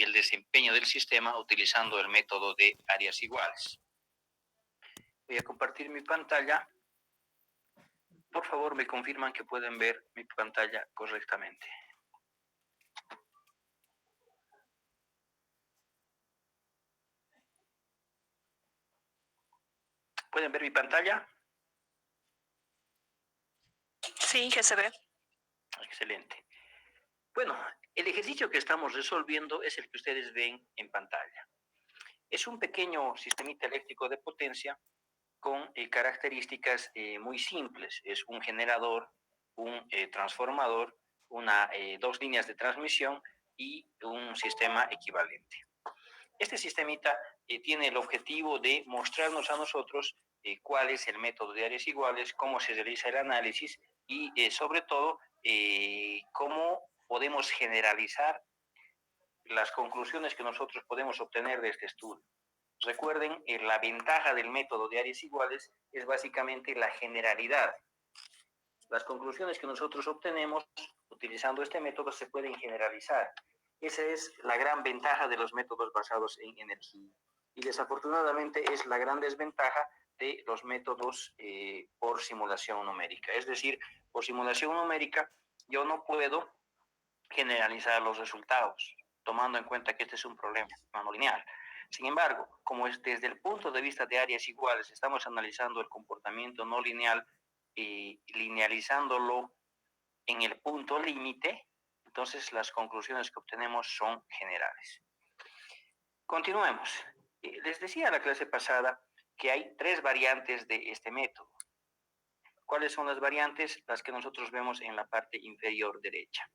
el desempeño del sistema utilizando el método de áreas iguales. Voy a compartir mi pantalla. Por favor, me confirman que pueden ver mi pantalla correctamente. ¿Pueden ver mi pantalla? Sí, que se ve. Excelente. Bueno, el ejercicio que estamos resolviendo es el que ustedes ven en pantalla. Es un pequeño sistemita eléctrico de potencia con características muy simples. Es un generador, un transformador, dos líneas de transmisión y un sistema equivalente. Este sistemita tiene el objetivo de mostrarnos a nosotros cuál es el método de áreas iguales, cómo se realiza el análisis y sobre todo cómo podemos generalizar las conclusiones que nosotros podemos obtener de este estudio. Recuerden, la ventaja del método de áreas iguales es básicamente la generalidad. Las conclusiones que nosotros obtenemos utilizando este método se pueden generalizar. Esa es la gran ventaja de los métodos basados en energía. Y desafortunadamente es la gran desventaja de los métodos por simulación numérica. Es decir, por simulación numérica yo no puedo generalizar los resultados, tomando en cuenta que este es un problema no lineal. Sin embargo, como es desde el punto de vista de áreas iguales, estamos analizando el comportamiento no lineal y linealizándolo en el punto límite, entonces las conclusiones que obtenemos son generales. Continuemos. Les decía en la clase pasada que hay 3 variantes de este método. ¿Cuáles son las variantes? Las que nosotros vemos en la parte inferior derecha.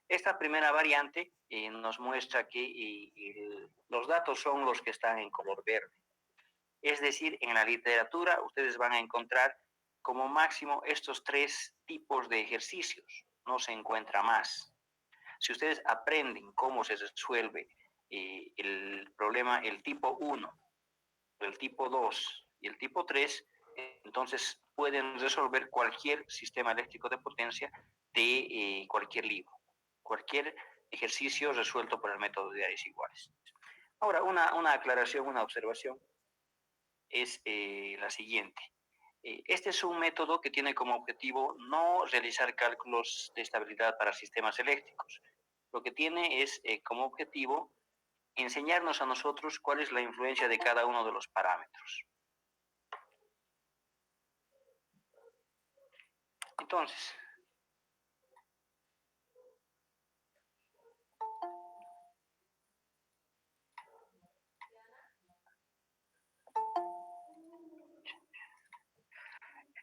Esta primera variante nos muestra que los datos son los que están en color verde. Es decir, en la literatura ustedes van a encontrar como máximo estos 3 tipos de ejercicios. No se encuentra más. Si ustedes aprenden cómo se resuelve el problema, el tipo 1, el tipo 2 y el tipo 3, entonces pueden resolver cualquier sistema eléctrico de potencia de cualquier libro. Cualquier ejercicio resuelto por el método de áreas iguales. Ahora, una aclaración, una observación es la siguiente. Este es un método que tiene como objetivo no realizar cálculos de estabilidad para sistemas eléctricos. Lo que tiene es como objetivo enseñarnos a nosotros cuál es la influencia de cada uno de los parámetros.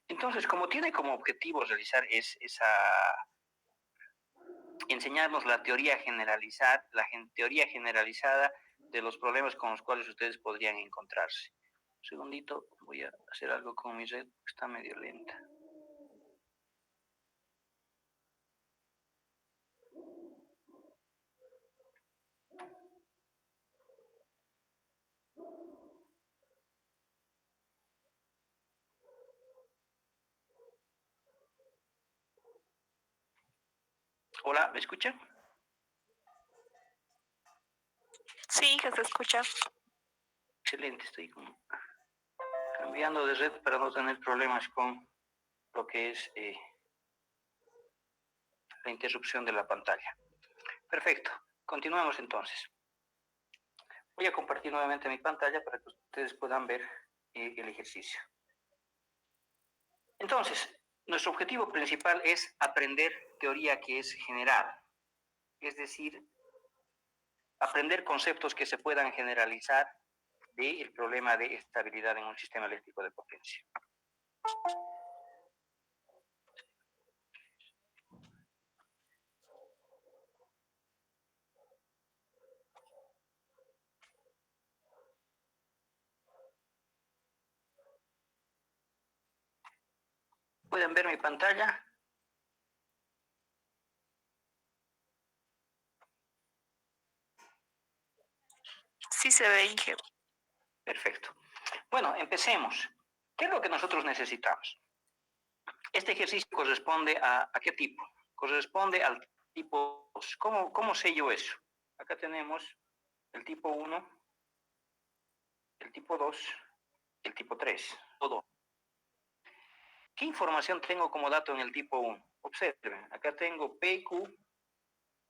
Entonces, como tiene como objetivo realizar enseñarnos la teoría generalizada de los problemas con los cuales ustedes podrían encontrarse. Un segundito, voy a hacer algo con mi red, está medio lenta. Hola, ¿me escuchan? Sí, que se escucha. Excelente, estoy cambiando de red para no tener problemas con lo que es la interrupción de la pantalla. Perfecto, continuemos entonces. Voy a compartir nuevamente mi pantalla para que ustedes puedan ver el ejercicio. Entonces, nuestro objetivo principal es aprender teoría que es general, es decir, aprender conceptos que se puedan generalizar del problema de estabilidad en un sistema eléctrico de potencia. ¿Pueden ver mi pantalla? Sí se ve, Inge. Perfecto. Bueno, empecemos. ¿Qué es lo que nosotros necesitamos? Este ejercicio corresponde ¿a qué tipo? Corresponde al tipo 2. ¿Cómo sé yo eso? Acá tenemos el tipo 1, el tipo 2, el tipo 3. Todo. ¿Qué información tengo como dato en el tipo 1? Observen, acá tengo P y Q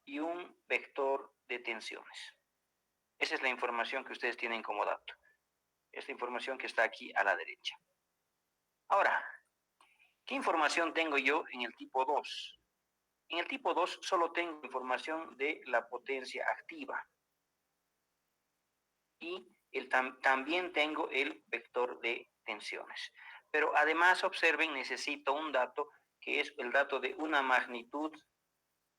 y un vector de tensiones. Esa es la información que ustedes tienen como dato. Esta información que está aquí a la derecha. Ahora, ¿qué información tengo yo en el tipo 2? En el tipo 2 solo tengo información de la potencia activa. Y también tengo el vector de tensiones. Pero además, observen, necesito un dato que es el dato de una magnitud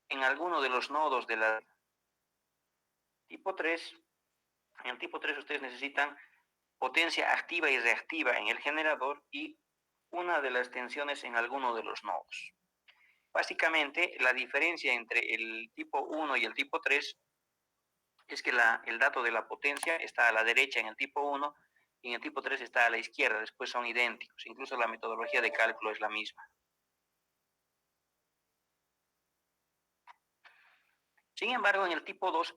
en alguno de los nodos de la tipo 3. En el tipo 3 ustedes necesitan potencia activa y reactiva en el generador y una de las tensiones en alguno de los nodos. Básicamente, la diferencia entre el tipo 1 y el tipo 3 es que el dato de la potencia está a la derecha en el tipo 1 y en el tipo 3 está a la izquierda, después son idénticos, incluso la metodología de cálculo es la misma. Sin embargo, en el tipo 2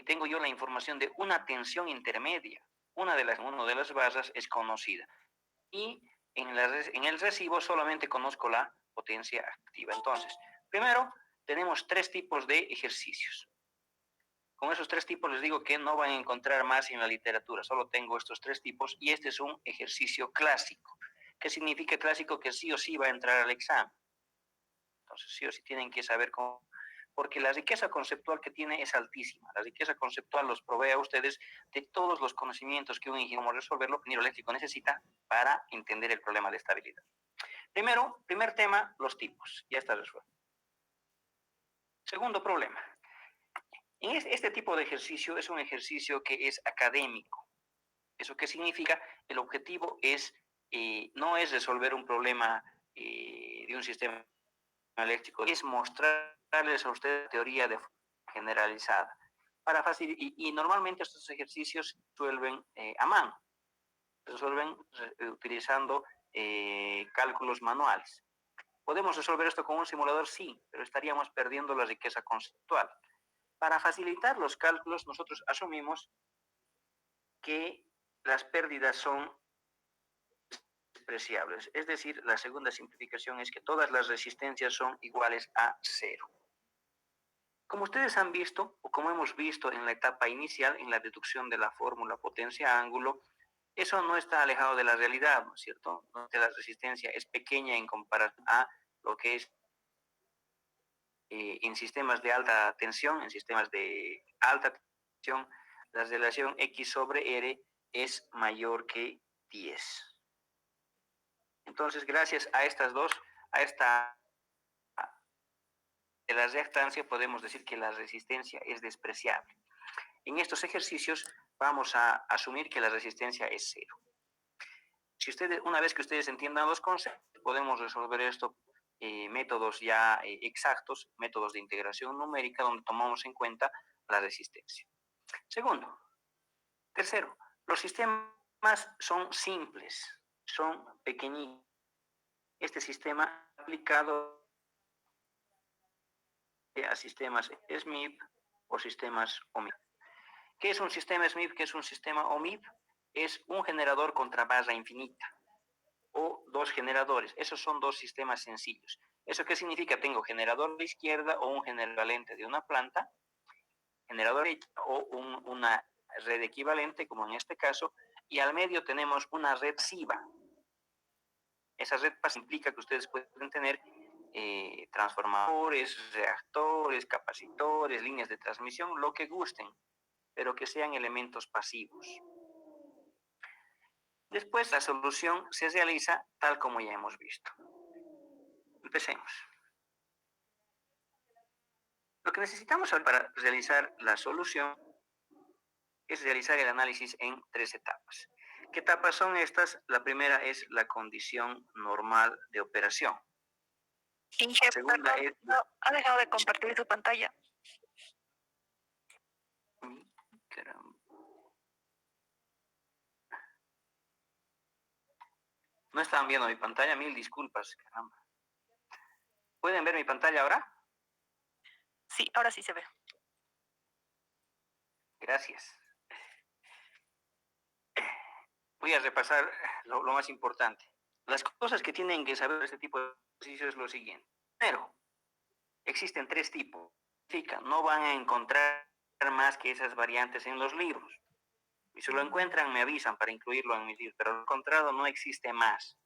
tengo yo la información de una tensión intermedia, una de las barras es conocida, y en el recibo solamente conozco la potencia activa. Entonces, primero tenemos 3 tipos de ejercicios. Con esos 3 tipos les digo que no van a encontrar más en la literatura, solo tengo estos 3 tipos y este es un ejercicio clásico. ¿Qué significa clásico? Que sí o sí va a entrar al examen. Entonces sí o sí tienen que saber cómo, porque la riqueza conceptual que tiene es altísima. La riqueza conceptual los provee a ustedes de todos los conocimientos que un ingeniero resolverlo, ingeniero eléctrico necesita para entender el problema de estabilidad. Primer tema, los tipos. Ya está resuelto. Segundo problema. Este tipo de ejercicio es un ejercicio que es académico. ¿Eso qué significa? El objetivo no es resolver un problema de un sistema eléctrico, es mostrarles a ustedes teoría generalizada. Y normalmente estos ejercicios se resuelven a mano, se resuelven utilizando cálculos manuales. ¿Podemos resolver esto con un simulador? Sí, pero estaríamos perdiendo la riqueza conceptual. Para facilitar los cálculos, nosotros asumimos que las pérdidas son despreciables. Es decir, la segunda simplificación es que todas las resistencias son iguales a 0. Como ustedes han visto, o como hemos visto en la etapa inicial, en la deducción de la fórmula potencia-ángulo, eso no está alejado de la realidad, ¿no es cierto? La resistencia es pequeña en comparación a lo que es en sistemas de alta tensión, en sistemas de alta tensión, la relación X sobre R es mayor que 10. Entonces, gracias a de la reactancia, podemos decir que la resistencia es despreciable. En estos ejercicios vamos a asumir que la resistencia es 0. Una vez que ustedes entiendan los conceptos, podemos resolver esto métodos ya exactos, métodos de integración numérica, donde tomamos en cuenta la resistencia. Tercero, los sistemas son simples, son pequeñitos. Este sistema aplicado a sistemas SMIP o sistemas OMIP. ¿Qué es un sistema SMIP? ¿Qué es un sistema OMIP? Es un generador contra barra infinita o 2 generadores. Esos son 2 sistemas sencillos. ¿Eso qué significa? Tengo generador de izquierda o un equivalente de una planta, generador o una red equivalente, como en este caso, y al medio tenemos una red pasiva. Esa red pasiva implica que ustedes pueden tener transformadores, reactores, capacitores, líneas de transmisión, lo que gusten, pero que sean elementos pasivos. Después la solución se realiza tal como ya hemos visto. Empecemos. Lo que necesitamos para realizar la solución es realizar el análisis en 3 etapas. ¿Qué etapas son estas? La primera es la condición normal de operación. Inge, Segunda perdón, es no, ha dejado de compartir su pantalla. Caramba. No estaban viendo mi pantalla, mil disculpas, caramba. ¿Pueden ver mi pantalla ahora? Sí, ahora sí se ve. Gracias. Voy a repasar lo más importante. Las cosas que tienen que saber de este tipo de ejercicio es lo siguiente. Primero, existen 3 tipos. No van a encontrar más que esas variantes en los libros. Y si lo encuentran, me avisan para incluirlo en mis libros. Pero lo encontrado no existe más.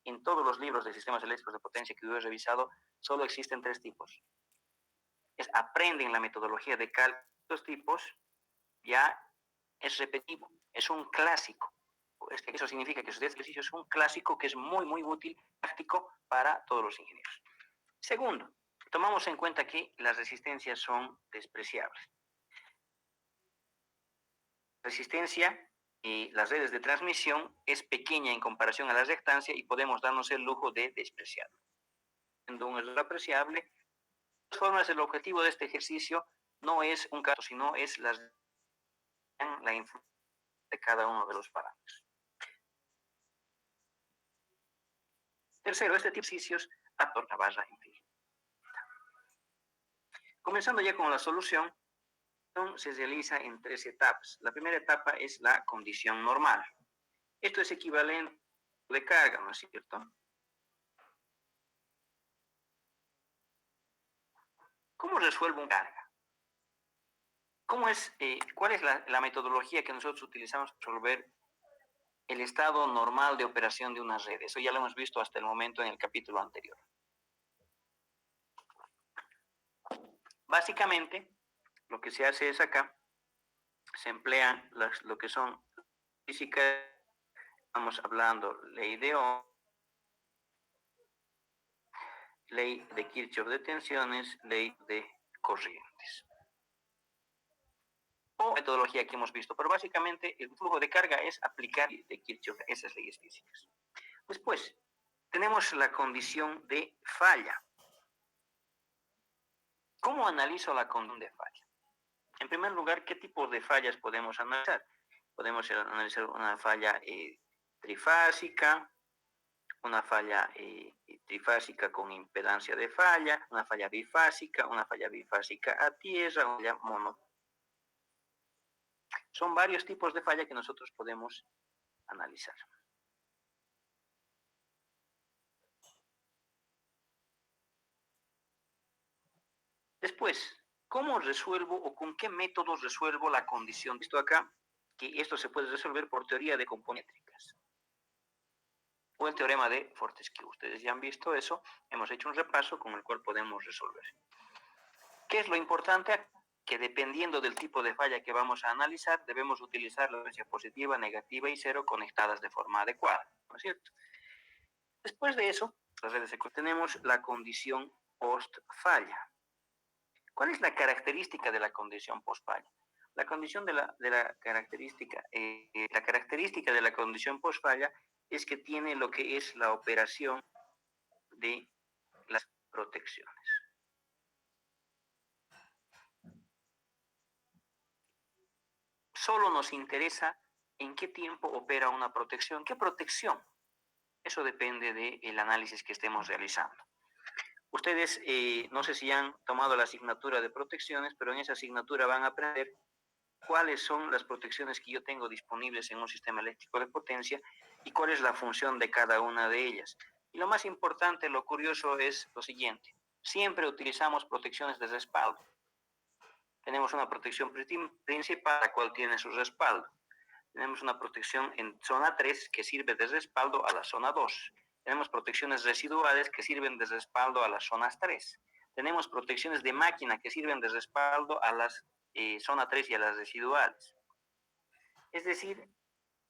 En todos los libros de sistemas eléctricos de potencia que yo he revisado, solo existen 3 tipos. Aprenden la metodología de cálculo de estos tipos, ya es repetitivo, es un clásico. Eso significa que este ejercicio es un clásico que es muy, muy útil, práctico para todos los ingenieros. Segundo, tomamos en cuenta que las resistencias son despreciables. Resistencia y las redes de transmisión es pequeña en comparación a la reactancia y podemos darnos el lujo de despreciarlo. Siendo un error apreciable, de todas formas, el objetivo de este ejercicio no es un caso, sino es la influencia de cada uno de los parámetros. Tercero, este tipo de ejercicios por la barra infinita. Comenzando ya con la solución, se realiza en 3 etapas. La primera etapa es la condición normal. Esto es equivalente de carga, ¿no es cierto? ¿Cómo resuelvo una carga? ¿Cuál es la metodología que nosotros utilizamos para resolver el estado normal de operación de una red? Eso ya lo hemos visto hasta el momento en el capítulo anterior. Básicamente, lo que se hace es acá, se emplean lo que son física, estamos hablando ley de Ohm, ley de Kirchhoff de tensiones, ley de corrientes. O metodología que hemos visto, pero básicamente el flujo de carga es aplicar de Kirchhoff esas leyes físicas. Después, tenemos la condición de falla. ¿Cómo analizo la condición de falla? En primer lugar, ¿qué tipo de fallas podemos analizar? Podemos analizar una falla trifásica, una falla trifásica con impedancia de falla, una falla bifásica a tierra, una falla mono. Son varios tipos de falla que nosotros podemos analizar. Después, ¿cómo resuelvo o con qué métodos resuelvo la condición? Visto acá que esto se puede resolver por teoría de componentes o el teorema de Fortescue. Ustedes ya han visto eso, hemos hecho un repaso con el cual podemos resolver. ¿Qué es lo importante? Que dependiendo del tipo de falla que vamos a analizar, debemos utilizar la frecuencia positiva, negativa y cero conectadas de forma adecuada, ¿no es cierto? Después de eso, las redes tenemos la condición post-falla. ¿Cuál es la característica de la condición post-falla? La condición la característica de la condición post-falla es que tiene lo que es la operación de las protecciones. Solo nos interesa en qué tiempo opera una protección. ¿Qué protección? Eso depende del análisis que estemos realizando. Ustedes, no sé si han tomado la asignatura de protecciones, pero en esa asignatura van a aprender cuáles son las protecciones que yo tengo disponibles en un sistema eléctrico de potencia y cuál es la función de cada una de ellas. Y lo más importante, lo curioso es lo siguiente. Siempre utilizamos protecciones de respaldo. Tenemos una protección principal, la cual tiene su respaldo. Tenemos una protección en zona 3 que sirve de respaldo a la zona 2. Tenemos protecciones residuales que sirven de respaldo a las zonas 3. Tenemos protecciones de máquina que sirven de respaldo a las zona 3 y a las residuales. Es decir,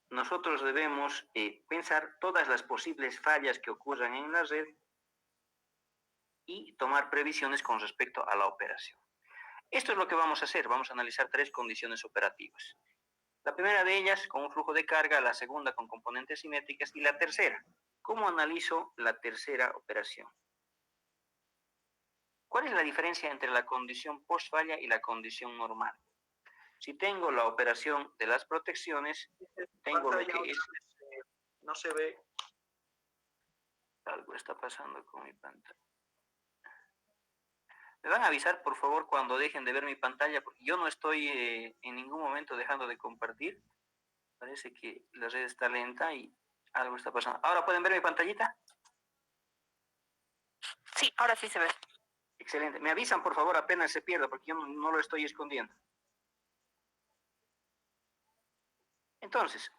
nosotros debemos pensar todas las posibles fallas que ocurran en la red y tomar previsiones con respecto a la operación. Esto es lo que vamos a hacer. Vamos a analizar 3 condiciones operativas. La primera de ellas con un flujo de carga, la segunda con componentes simétricas y la tercera. ¿Cómo analizo la tercera operación? ¿Cuál es la diferencia entre la condición post-falla y la condición normal? Si tengo la operación de las protecciones, tengo lo que es... No se ve. Algo está pasando con mi pantalla. Me van a avisar, por favor, cuando dejen de ver mi pantalla, porque yo no estoy en ningún momento dejando de compartir. Parece que la red está lenta y algo está pasando. ¿Ahora pueden ver mi pantallita? Sí, ahora sí se ve. Excelente. Me avisan, por favor, apenas se pierda, porque yo no lo estoy escondiendo. Entonces,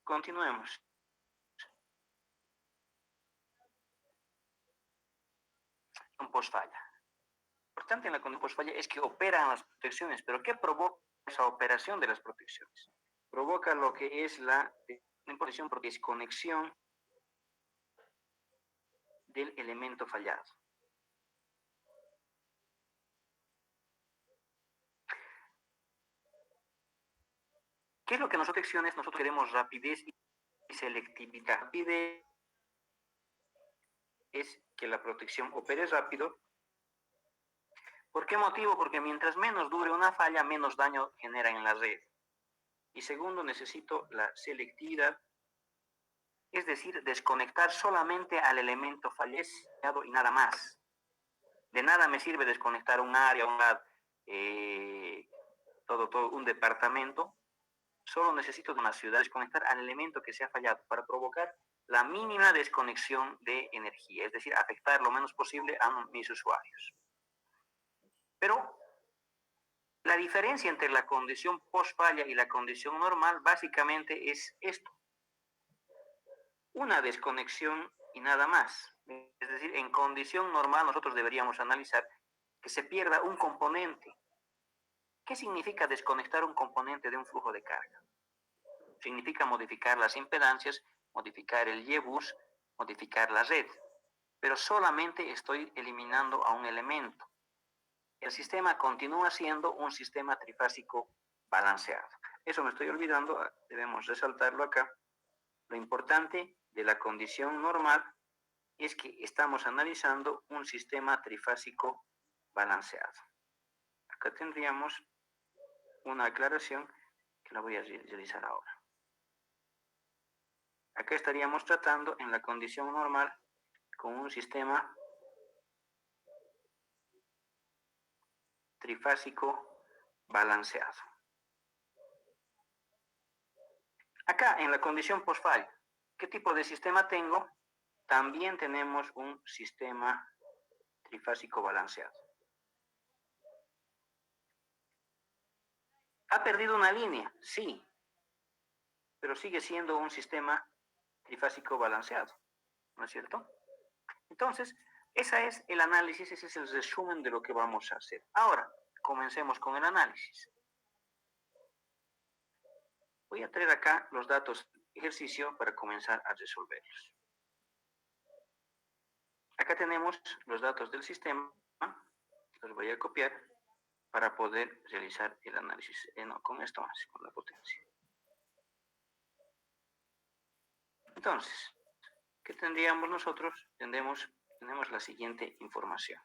continuemos. Un post-falla. Lo importante en la condición post-falla es que operan las protecciones, pero ¿qué provoca esa operación de las protecciones? Provoca lo que es la imposición por desconexión del elemento fallado. ¿Qué es lo que nosotros protecciones? Nosotros queremos rapidez y selectividad. Rapidez es que la protección opere rápido. ¿Por qué motivo? Porque mientras menos dure una falla, menos daño genera en la red. Y segundo, necesito la selectividad, es decir, desconectar solamente al elemento fallado y nada más. De nada me sirve desconectar un área, todo un departamento. Solo necesito de una ciudad desconectar al elemento que se ha fallado para provocar la mínima desconexión de energía, es decir, afectar lo menos posible a mis usuarios. Pero la diferencia entre la condición post-falla y la condición normal básicamente es esto. Una desconexión y nada más. Es decir, en condición normal nosotros deberíamos analizar que se pierda un componente. ¿Qué significa desconectar un componente de un flujo de carga? Significa modificar las impedancias, modificar el Y-bus, modificar la red. Pero solamente estoy eliminando a un elemento. El sistema continúa siendo un sistema trifásico balanceado. Eso me estoy olvidando, debemos resaltarlo acá. Lo importante de la condición normal es que estamos analizando un sistema trifásico balanceado. Acá tendríamos una aclaración que la voy a realizar ahora. Acá estaríamos tratando en la condición normal con un sistema trifásico balanceado. Acá en la condición post-falla, ¿qué tipo de sistema tengo? También tenemos un sistema trifásico balanceado. ¿Ha perdido una línea? Sí, pero sigue siendo un sistema trifásico balanceado, ¿no es cierto? Entonces, ese es el análisis, ese es el resumen de lo que vamos a hacer. Ahora, comencemos con el análisis. Voy a traer acá los datos de ejercicio para comenzar a resolverlos. Acá tenemos los datos del sistema, los voy a copiar para poder realizar el análisis. No, con esto más, con la potencia. Entonces, ¿qué tendríamos nosotros? Tenemos la siguiente información.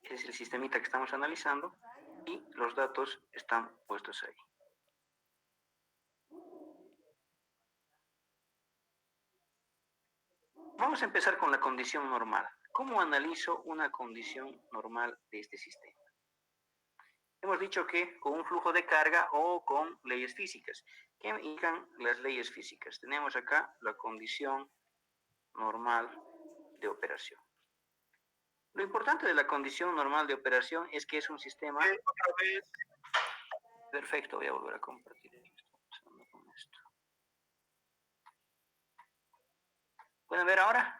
Es el sistemita que estamos analizando y los datos están puestos ahí. Vamos a empezar con la condición normal. ¿Cómo analizo una condición normal de este sistema? Hemos dicho que con un flujo de carga o con leyes físicas. ¿Qué indican las leyes físicas? Tenemos acá la condición normal de operación. Lo importante de la condición normal de operación es que es un sistema... Otra vez. Perfecto, voy a volver a compartir. ¿Pueden ver ahora?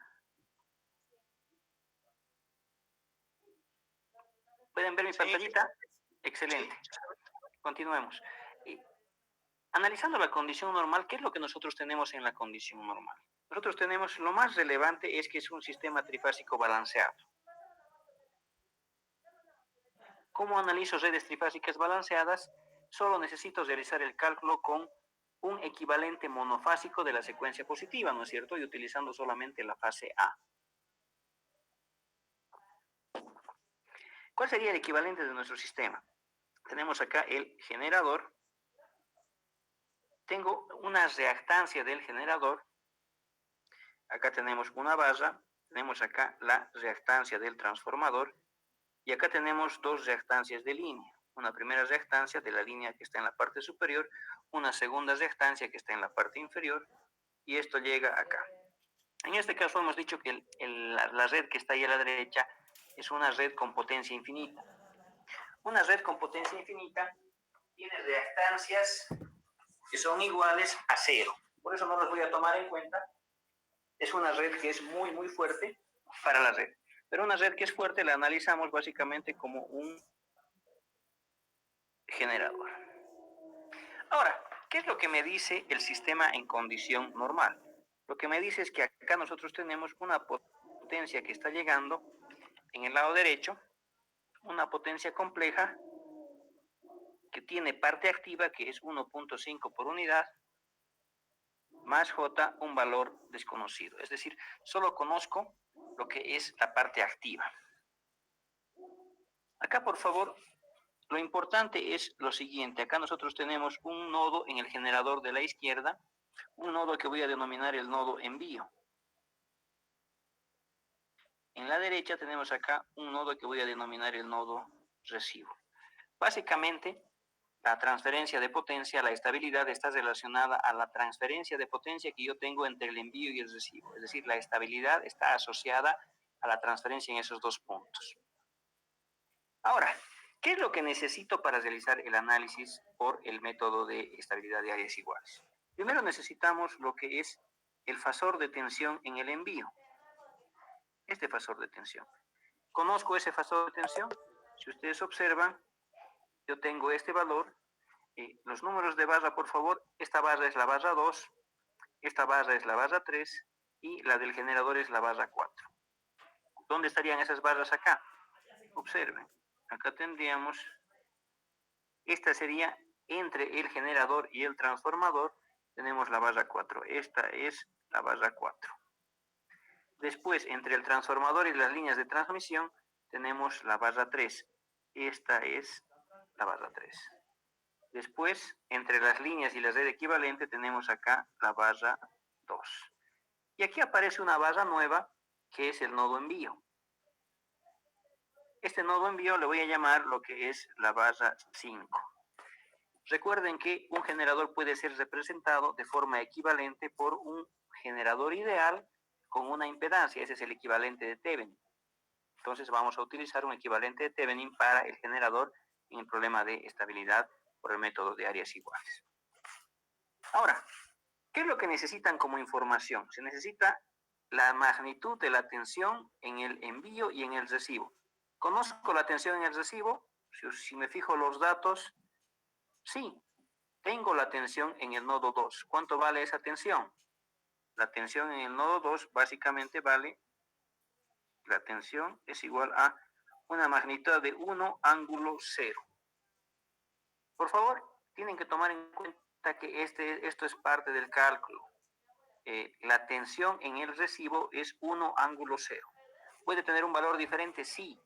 ¿Pueden ver mi pantallita? Excelente. Continuemos. Analizando la condición normal, ¿qué es lo que nosotros tenemos en la condición normal? Nosotros tenemos, lo más relevante es que es un sistema trifásico balanceado. ¿Cómo analizo redes trifásicas balanceadas? Solo necesito realizar el cálculo con un equivalente monofásico de la secuencia positiva, ¿no es cierto? Y utilizando solamente la fase A. ¿Cuál sería el equivalente de nuestro sistema? Tenemos acá el generador. Tengo una reactancia del generador. Acá tenemos una barra. Tenemos acá la reactancia del transformador y acá tenemos dos reactancias de línea. Una primera reactancia de la línea que está en la parte superior, una segunda reactancia que está en la parte inferior y esto llega acá. En este caso hemos dicho que la red que está ahí a la derecha es una red con potencia infinita. Una red con potencia infinita tiene reactancias que son iguales a cero. Por eso no las voy a tomar en cuenta. Es una red que es muy, muy fuerte para la red. Pero una red que es fuerte la analizamos básicamente como un generador. Ahora, ¿qué es lo que me dice el sistema en condición normal? Lo que me dice es que acá nosotros tenemos una potencia que está llegando en el lado derecho, una potencia compleja que tiene parte activa que es 1.5 por unidad, más J, un valor desconocido. Es decir, solo conozco lo que es la parte activa. Acá, por favor, lo importante es lo siguiente. Acá nosotros tenemos un nodo en el generador de la izquierda, un nodo que voy a denominar el nodo envío. En la derecha tenemos acá un nodo que voy a denominar el nodo recibo. Básicamente, la transferencia de potencia, la estabilidad está relacionada a la transferencia de potencia que yo tengo entre el envío y el recibo. Es decir, la estabilidad está asociada a la transferencia en esos dos puntos. Ahora, ¿qué es lo que necesito para realizar el análisis por el método de estabilidad de áreas iguales? Primero necesitamos lo que es el fasor de tensión en el envío. Este fasor de tensión. ¿Conozco ese fasor de tensión? Si ustedes observan, yo tengo este valor. Los números de barra, por favor. Esta barra es la barra 2, esta barra es la barra 3 y la del generador es la barra 4. ¿Dónde estarían esas barras acá? Observen. Acá tendríamos, esta sería entre el generador y el transformador, tenemos la barra 4. Esta es la barra 4. Después, entre el transformador y las líneas de transmisión, tenemos la barra 3. Esta es la barra 3. Después, entre las líneas y la red equivalente, tenemos acá la barra 2. Y aquí aparece una barra nueva, que es el nodo envío. Este nodo envío le voy a llamar lo que es la barra 5. Recuerden que un generador puede ser representado de forma equivalente por un generador ideal con una impedancia. Ese es el equivalente de Thevenin. Entonces vamos a utilizar un equivalente de Thevenin para el generador en el problema de estabilidad por el método de áreas iguales. Ahora, ¿qué es lo que necesitan como información? Se necesita la magnitud de la tensión en el envío y en el recibo. ¿Conozco la tensión en el recibo? Si me fijo los datos, sí, tengo la tensión en el nodo 2. ¿Cuánto vale esa tensión? La tensión en el nodo 2 básicamente vale, la tensión es igual a una magnitud de 1 ángulo 0. Por favor, tienen que tomar en cuenta que esto es parte del cálculo. La tensión en el recibo es 1 ángulo 0. ¿Puede tener un valor diferente? Sí.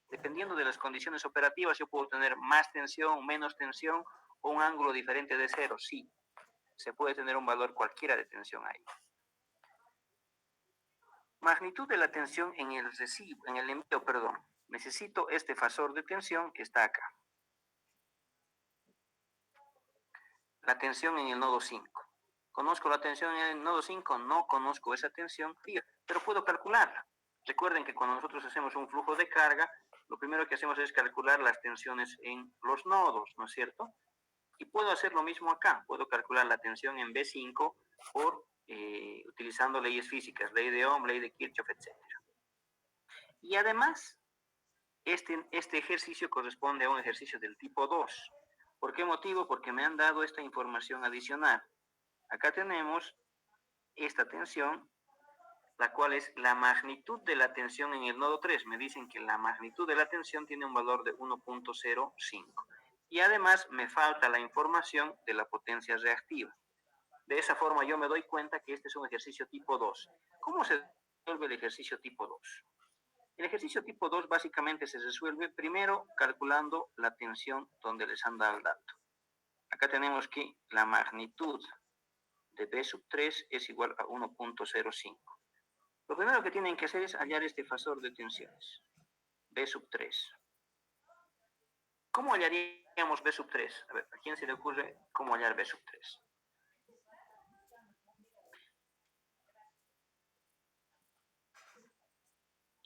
Dependiendo de las condiciones operativas, yo puedo tener más tensión, menos tensión o un ángulo diferente de 0. Sí. Se puede tener un valor cualquiera de tensión ahí. Magnitud de la tensión en el recibo, en el envío, perdón. Necesito este fasor de tensión que está acá. La tensión en el nodo 5. ¿Conozco la tensión en el nodo 5? No conozco esa tensión, pero puedo calcularla. Recuerden que cuando nosotros hacemos un flujo de carga, lo primero que hacemos es calcular las tensiones en los nodos, ¿no es cierto? Y puedo hacer lo mismo acá. Puedo calcular la tensión en B5 utilizando leyes físicas, ley de Ohm, ley de Kirchhoff, etc. Y además, este ejercicio corresponde a un ejercicio del tipo 2. ¿Por qué motivo? Porque me han dado esta información adicional. Acá tenemos esta tensión, la cual es la magnitud de la tensión en el nodo 3. Me dicen que la magnitud de la tensión tiene un valor de 1.05. Y además me falta la información de la potencia reactiva. De esa forma yo me doy cuenta que este es un ejercicio tipo 2. ¿Cómo se resuelve el ejercicio tipo 2? El ejercicio tipo 2 básicamente se resuelve primero calculando la tensión donde les han dado el dato. Acá tenemos que la magnitud de B sub 3 es igual a 1.05. Lo primero que tienen que hacer es hallar este fasor de tensiones, B sub 3. ¿Cómo hallaríamos B sub 3? A ver, ¿a quién se le ocurre cómo hallar B sub 3?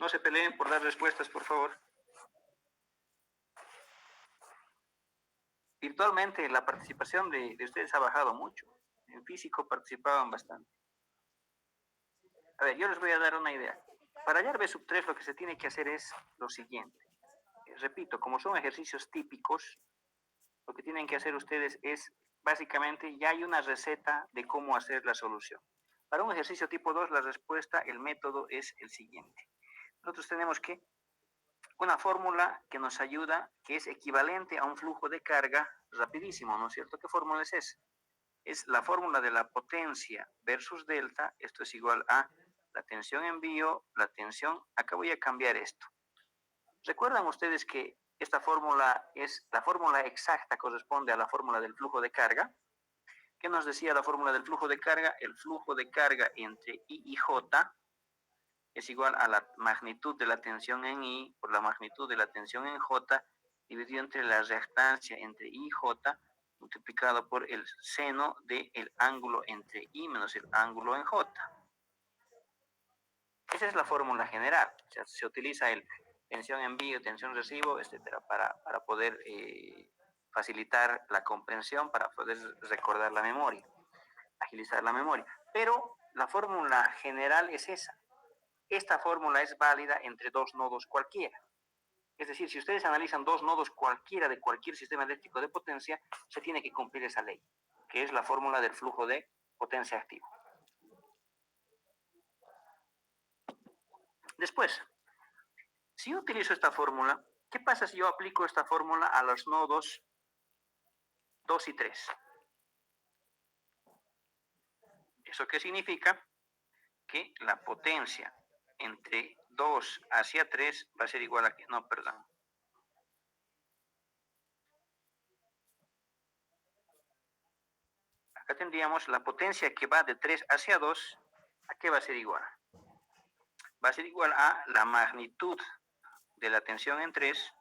No se peleen por dar respuestas, por favor. Virtualmente la participación de ustedes ha bajado mucho. En físico participaban bastante. A ver, yo les voy a dar una idea. Para hallar B sub 3 lo que se tiene que hacer es lo siguiente. Repito, como son ejercicios típicos, lo que tienen que hacer ustedes es, básicamente, ya hay una receta de cómo hacer la solución. Para un ejercicio tipo 2, la respuesta, el método es el siguiente. Nosotros tenemos que una fórmula que nos ayuda, que es equivalente a un flujo de carga rapidísimo, ¿no es cierto? ¿Qué fórmula es esa? Es la fórmula de la potencia versus delta. Esto es igual a la tensión envío, la tensión. Acá voy a cambiar esto. ¿Recuerdan ustedes que esta fórmula es la fórmula exacta, corresponde a la fórmula del flujo de carga? ¿Qué nos decía la fórmula del flujo de carga? El flujo de carga entre I y J es igual a la magnitud de la tensión en I por la magnitud de la tensión en J dividido entre la reactancia entre I y J multiplicado por el seno del ángulo entre I menos el ángulo en J. Esa es la fórmula general. O sea, se utiliza el tensión envío, tensión recibo, etcétera, para poder facilitar la comprensión, para poder recordar la memoria, agilizar la memoria. Pero la fórmula general es esa. Esta fórmula es válida entre dos nodos cualquiera. Es decir, si ustedes analizan dos nodos cualquiera de cualquier sistema eléctrico de potencia, se tiene que cumplir esa ley, que es la fórmula del flujo de potencia activo. Después, si yo utilizo esta fórmula, ¿qué pasa si yo aplico esta fórmula a los nodos 2 y 3? ¿Eso qué significa? Que la potencia entre 2 hacia 3 va a ser igual a... No, perdón. Acá tendríamos la potencia que va de 3 hacia 2. ¿A qué va a ser igual? Va a ser igual a la magnitud de la tensión en 3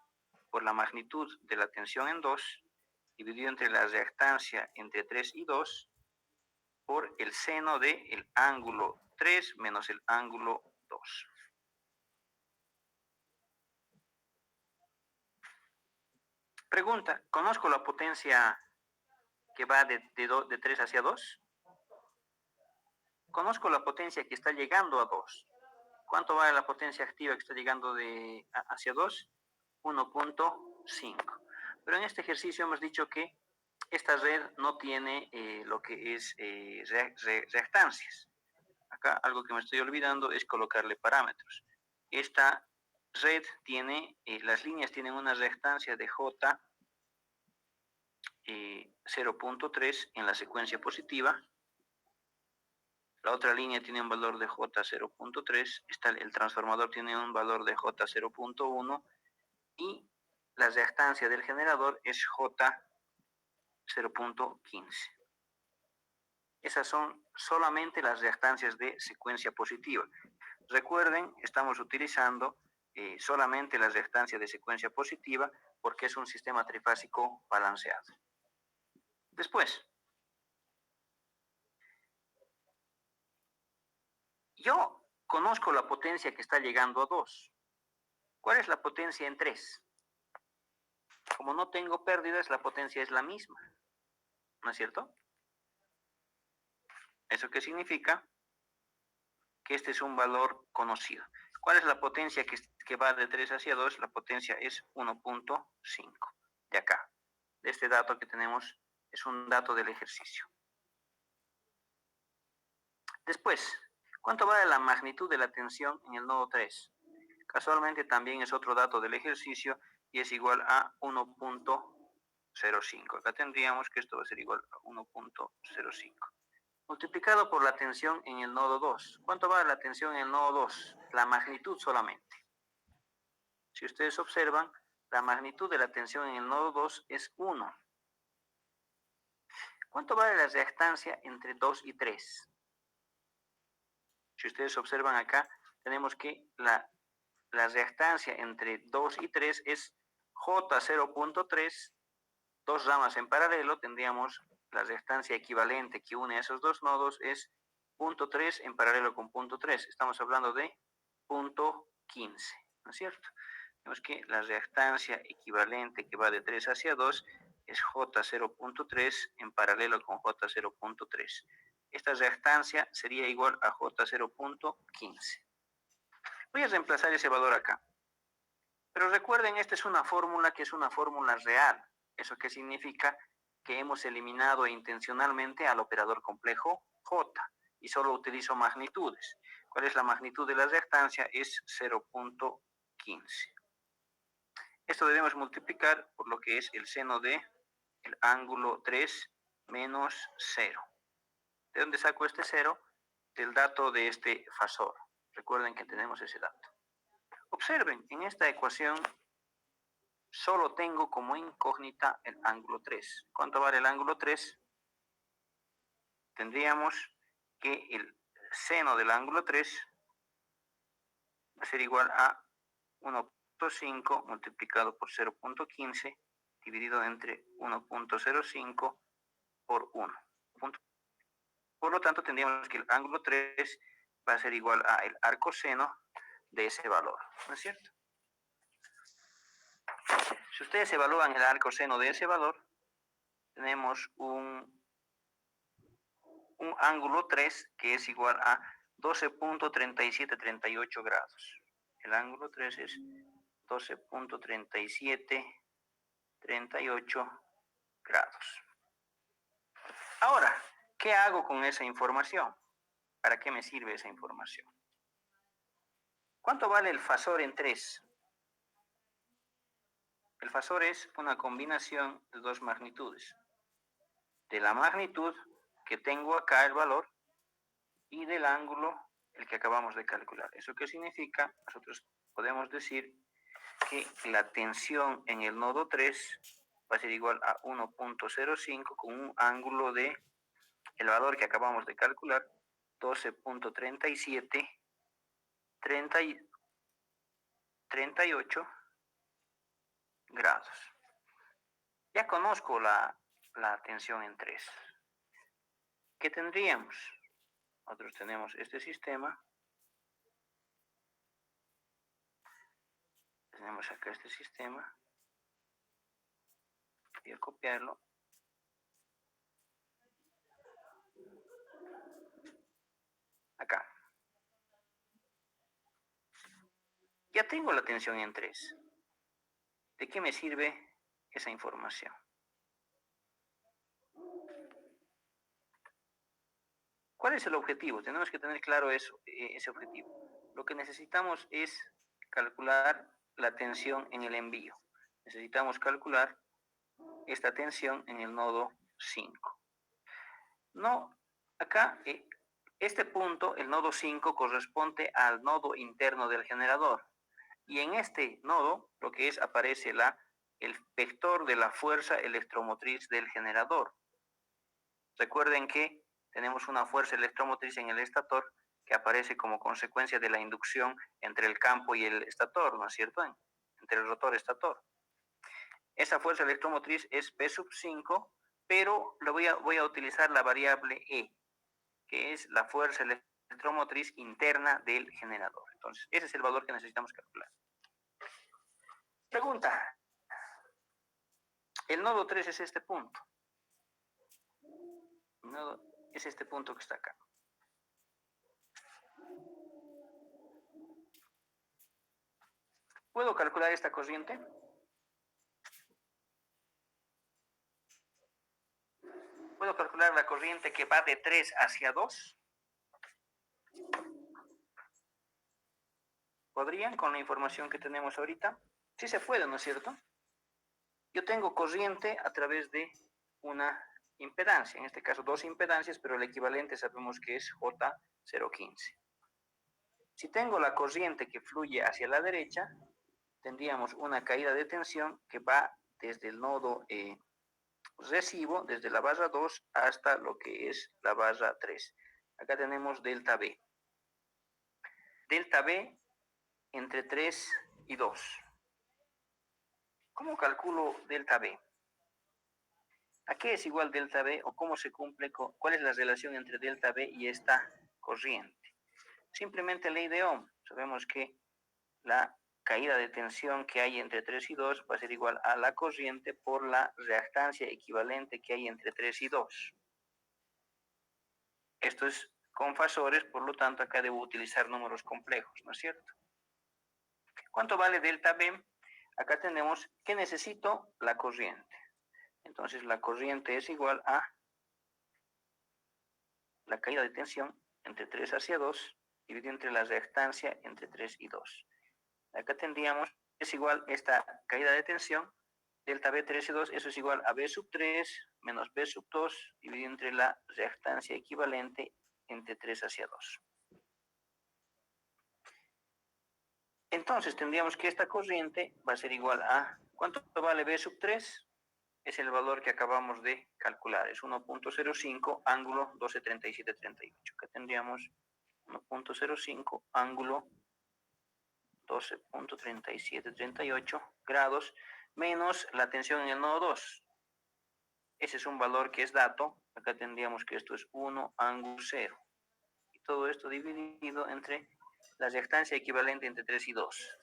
por la magnitud de la tensión en 2 dividido entre la reactancia entre 3 y 2 por el seno del ángulo 3 menos el ángulo 2. Pregunta, ¿conozco la potencia que va de 3 hacia 2? Conozco la potencia que está llegando a 2. ¿Cuánto vale la potencia activa que está llegando hacia 2? 1.5. Pero en este ejercicio hemos dicho que esta red no tiene lo que es reactancias. Acá algo que me estoy olvidando es colocarle parámetros. Esta red tiene, las líneas tienen una reactancia de J 0.3 en la secuencia positiva. La otra línea tiene un valor de J 0.3, el transformador tiene un valor de J 0.1 y la reactancia del generador es J 0.15. Esas son solamente las reactancias de secuencia positiva. Recuerden, estamos utilizando solamente las reactancias de secuencia positiva porque es un sistema trifásico balanceado. Después, yo conozco la potencia que está llegando a 2. ¿Cuál es la potencia en 3? Como no tengo pérdidas, la potencia es la misma. ¿No es cierto? ¿Eso qué significa? Que este es un valor conocido. ¿Cuál es la potencia que va de 3 hacia 2? La potencia es 1.5. De acá. De este dato que tenemos, es un dato del ejercicio. Después, ¿cuánto vale la magnitud de la tensión en el nodo 3? Casualmente también es otro dato del ejercicio y es igual a 1.05. Acá tendríamos que esto va a ser igual a 1.05. Multiplicado por la tensión en el nodo 2. ¿Cuánto vale la tensión en el nodo 2? La magnitud solamente. Si ustedes observan, la magnitud de la tensión en el nodo 2 es 1. ¿Cuánto vale la reactancia entre 2 y 3? Si ustedes observan acá, tenemos que la reactancia entre 2 y 3 es J0.3, dos ramas en paralelo, tendríamos la reactancia equivalente que une a esos dos nodos es punto 3 en paralelo con punto 3. Estamos hablando de punto 15, ¿no es cierto? Vemos que la reactancia equivalente que va de 3 hacia 2 es J0.3 en paralelo con J0.3. Esta reactancia sería igual a J0.15. Voy a reemplazar ese valor acá. Pero recuerden, esta es una fórmula que es una fórmula real. ¿Eso qué significa? Que hemos eliminado intencionalmente al operador complejo J y solo utilizo magnitudes. ¿Cuál es la magnitud de la reactancia? Es 0.15. Esto debemos multiplicar por lo que es el seno de el ángulo 3 menos 0. ¿De dónde saco este 0? Del dato de este fasor. Recuerden que tenemos ese dato. Observen, en esta ecuación solo tengo como incógnita el ángulo 3. ¿Cuánto vale el ángulo 3? Tendríamos que el seno del ángulo 3 va a ser igual a 1.5 multiplicado por 0.15 dividido entre 1.05 por 1. Por lo tanto, tendríamos que el ángulo 3 va a ser igual a el arcoseno de ese valor, ¿no es cierto? Si ustedes evalúan el arcoseno de ese valor, tenemos un ángulo 3 que es igual a 12.3738 grados. El ángulo 3 es 12.3738 grados. Ahora, ¿qué hago con esa información? ¿Para qué me sirve esa información? ¿Cuánto vale el fasor en 3? El fasor es una combinación de dos magnitudes. De la magnitud que tengo acá el valor y del ángulo el que acabamos de calcular. ¿Eso qué significa? Nosotros podemos decir que la tensión en el nodo 3 va a ser igual a 1.05 con un ángulo de el valor que acabamos de calcular, 12.37 38 grados. Ya conozco la tensión en 3. ¿Qué tendríamos? Nosotros tenemos este sistema. Tenemos acá este sistema. Voy a copiarlo. Acá. Ya tengo la tensión en 3. ¿De qué me sirve esa información? ¿Cuál es el objetivo? Tenemos que tener claro eso, ese objetivo. Lo que necesitamos es calcular la tensión en el envío. Necesitamos calcular esta tensión en el nodo 5. No, acá, este punto, el nodo 5, corresponde al nodo interno del generador. Y en este nodo, lo que es, aparece el vector de la fuerza electromotriz del generador. Recuerden que tenemos una fuerza electromotriz en el estator que aparece como consecuencia de la inducción entre el campo y el estator, ¿no es cierto? Entre el rotor estator. Esa fuerza electromotriz es P sub 5, pero voy a utilizar la variable E, que es la fuerza electromotriz interna del generador. Entonces, ese es el valor que necesitamos calcular. Pregunta. El nodo 3 es este punto. El nodo es este punto que está acá. ¿Puedo calcular esta corriente? ¿Puedo calcular la corriente que va de 3 hacia 2? ¿Podrían con la información que tenemos ahorita? Sí se puede, ¿no es cierto? Yo tengo corriente a través de una impedancia, en este caso dos impedancias, pero el equivalente sabemos que es J015. Si tengo la corriente que fluye hacia la derecha, tendríamos una caída de tensión que va desde el nodo recibo, desde la barra 2 hasta lo que es la barra 3. Acá tenemos delta B. delta B entre 3 y 2. ¿Cómo calculo delta B? ¿A qué es igual delta B o cómo se cumple cuál es la relación entre delta B y esta corriente? Simplemente ley de Ohm. Sabemos que la caída de tensión que hay entre 3 y 2 va a ser igual a la corriente por la reactancia equivalente que hay entre 3 y 2. Esto es con fasores, por lo tanto acá debo utilizar números complejos, ¿no es cierto? ¿Cuánto vale delta B? Acá tenemos que necesito la corriente. Entonces la corriente es igual a la caída de tensión entre 3 hacia 2 dividido entre la reactancia entre 3 y 2. Acá tendríamos, es igual esta caída de tensión, delta B 3 y 2, eso es igual a B sub 3 menos B sub 2 dividido entre la reactancia equivalente entre 3 hacia 2. Entonces tendríamos que esta corriente va a ser igual a, ¿cuánto vale B sub 3? Es el valor que acabamos de calcular, es 1.05 ángulo 123738. Acá tendríamos 1.05 ángulo 12.3738 grados menos la tensión en el nodo 2. Ese es un valor que es dato. Acá tendríamos que esto es 1 ángulo 0. Y todo esto dividido entre la reactancia equivalente entre 3 y 2.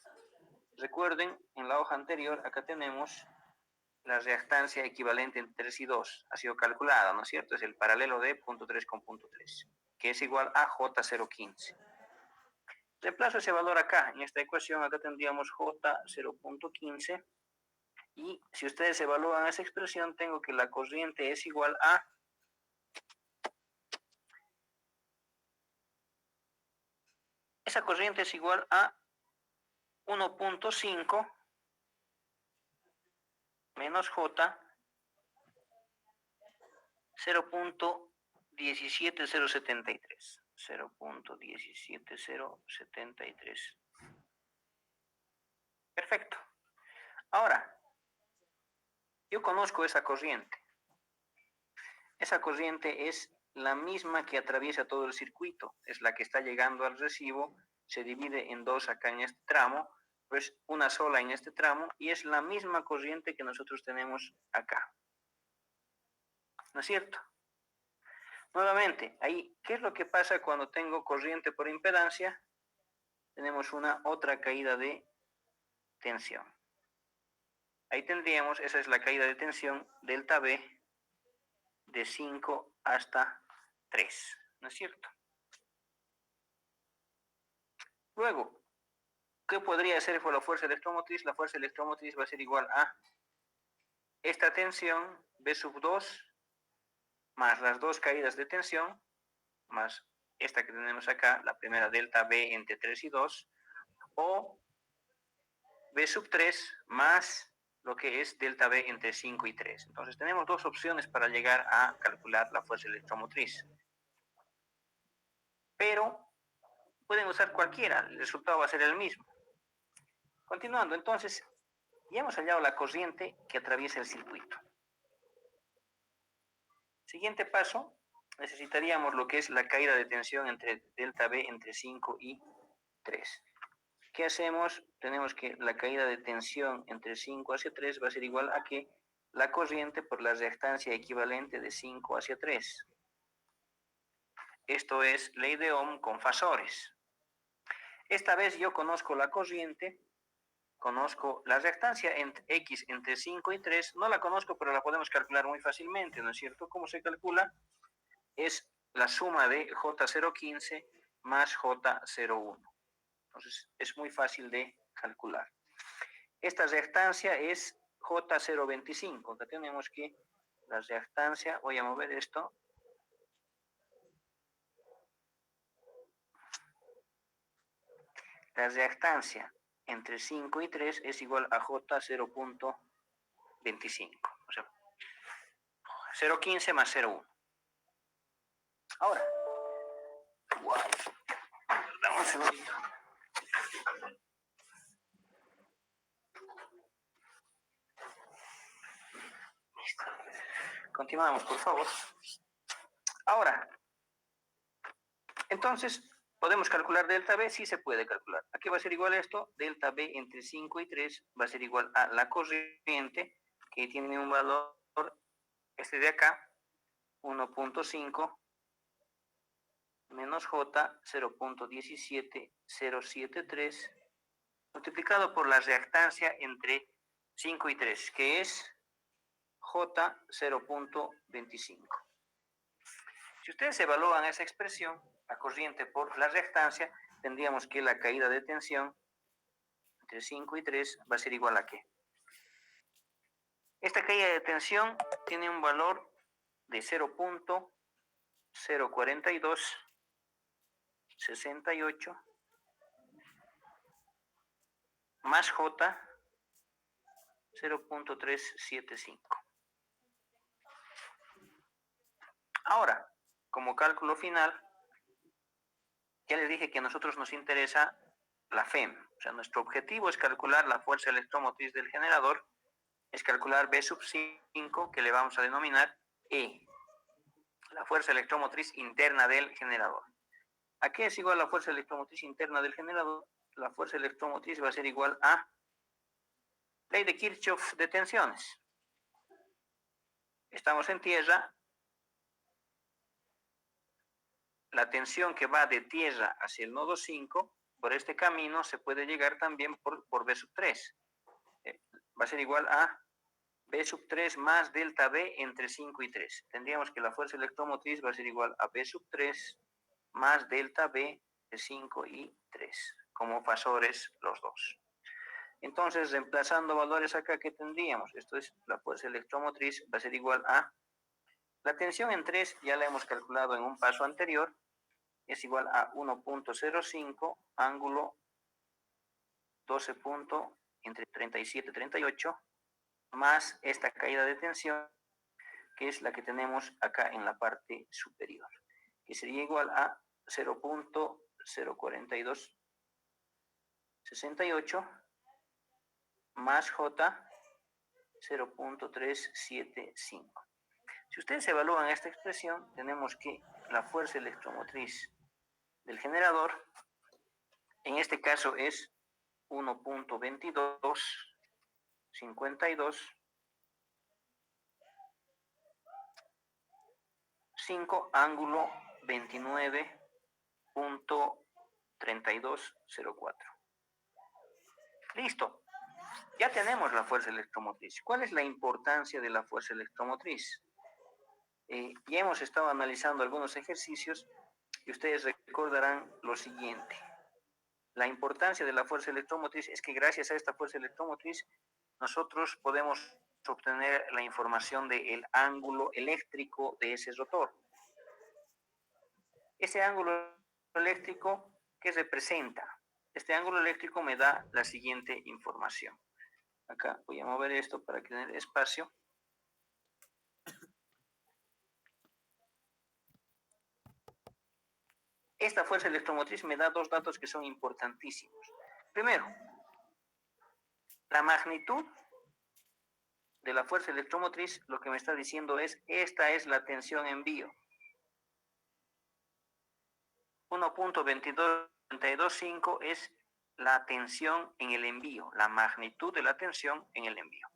Recuerden, en la hoja anterior, acá tenemos la reactancia equivalente entre 3 y 2. Ha sido calculada, ¿no es cierto? Es el paralelo de punto 3 con punto 3, que es igual a J015. Reemplazo ese valor acá, en esta ecuación, acá tendríamos J0.15. Y si ustedes evalúan esa expresión, tengo que la corriente es igual a esa corriente es igual a 1.5 menos J 0.17073. 0.17073. Perfecto. Ahora, yo conozco esa corriente. Esa corriente es la misma que atraviesa todo el circuito. Es la que está llegando al recibo. Se divide en dos acá en este tramo. Pues una sola en este tramo. Y es la misma corriente que nosotros tenemos acá. ¿No es cierto? Nuevamente, ahí, ¿qué es lo que pasa cuando tengo corriente por impedancia? Tenemos una otra caída de tensión. Ahí tendríamos, esa es la caída de tensión, delta B, de 5 hasta 3, ¿no es cierto? Luego, ¿qué podría ser por la fuerza electromotriz? La fuerza electromotriz va a ser igual a esta tensión, B sub 2, más las dos caídas de tensión, más esta que tenemos acá, la primera delta B entre 3 y 2, o B sub 3 más lo que es delta B entre 5 y 3. Entonces tenemos dos opciones para llegar a calcular la fuerza electromotriz. Pero pueden usar cualquiera, el resultado va a ser el mismo. Continuando, entonces, ya hemos hallado la corriente que atraviesa el circuito. Siguiente paso, necesitaríamos lo que es la caída de tensión entre delta B entre 5 y 3. ¿Qué hacemos? Tenemos que la caída de tensión entre 5 hacia 3 va a ser igual a que la corriente por la reactancia equivalente de 5 hacia 3. Esto es ley de Ohm con fasores. Esta vez yo conozco la corriente, conozco la reactancia entre X entre 5 y 3, no la conozco, pero la podemos calcular muy fácilmente, ¿no es cierto? ¿Cómo se calcula? Es la suma de J015 más J01. Entonces, es muy fácil de calcular. Esta reactancia es J025. Acá tenemos que la reactancia, voy a mover esto. La reactancia entre 5 y 3 es igual a J0.25. O sea, 0.15 más 0.1. Ahora, wow, dame un segundito. Listo. Continuamos, por favor. Ahora, entonces, ¿Podemos calcular delta B? Sí se puede calcular. ¿A qué va a ser igual esto? Delta B entre 5 y 3 va a ser igual a la corriente, que tiene un valor, este de acá, 1.5 menos J 0.17073 multiplicado por la reactancia entre 5 y 3, que es J 0.25. Si ustedes evalúan esa expresión, la corriente por la reactancia, tendríamos que la caída de tensión entre 5 y 3 va a ser igual a ¿qué? Esta caída de tensión tiene un valor de 0.04268 más J 0.375. Ahora, como cálculo final, ya les dije que a nosotros nos interesa la FEM. O sea, nuestro objetivo es calcular la fuerza electromotriz del generador, es calcular B sub 5, que le vamos a denominar E, la fuerza electromotriz interna del generador. ¿A qué es igual la fuerza electromotriz interna del generador? La fuerza electromotriz va a ser igual a ley de Kirchhoff de tensiones. Estamos en tierra. La tensión que va de tierra hacia el nodo 5, por este camino se puede llegar también por B sub 3. Va a ser igual a B sub 3 más delta B entre 5 y 3. Tendríamos que la fuerza electromotriz va a ser igual a B sub 3 más delta B de 5 y 3, como fasores los dos. Entonces, reemplazando valores acá, ¿qué tendríamos? Esto es la fuerza electromotriz, va a ser igual a la tensión en 3, ya la hemos calculado en un paso anterior, es igual a 1.05 ángulo 12 entre 37 y 38 más esta caída de tensión, que es la que tenemos acá en la parte superior, que sería igual a 0.04268 más J 0.375. Si ustedes evalúan esta expresión, tenemos que la fuerza electromotriz del generador, en este caso es 1.2252 5 ángulo 29.3204. Listo. Ya tenemos la fuerza electromotriz. ¿Cuál es la importancia de la fuerza electromotriz? Ya hemos estado analizando algunos ejercicios y ustedes recordarán lo siguiente. La importancia de la fuerza electromotriz es que gracias a esta fuerza electromotriz nosotros podemos obtener la información del ángulo eléctrico de ese rotor. Ese ángulo eléctrico, ¿qué representa? Este ángulo eléctrico me da la siguiente información. Acá voy a mover esto para tener espacio. Esta fuerza electromotriz me da dos datos que son importantísimos. Primero, la magnitud de la fuerza electromotriz, lo que me está diciendo es, esta es la tensión envío. 1.22925 es la tensión en el envío, la magnitud de la tensión en el envío.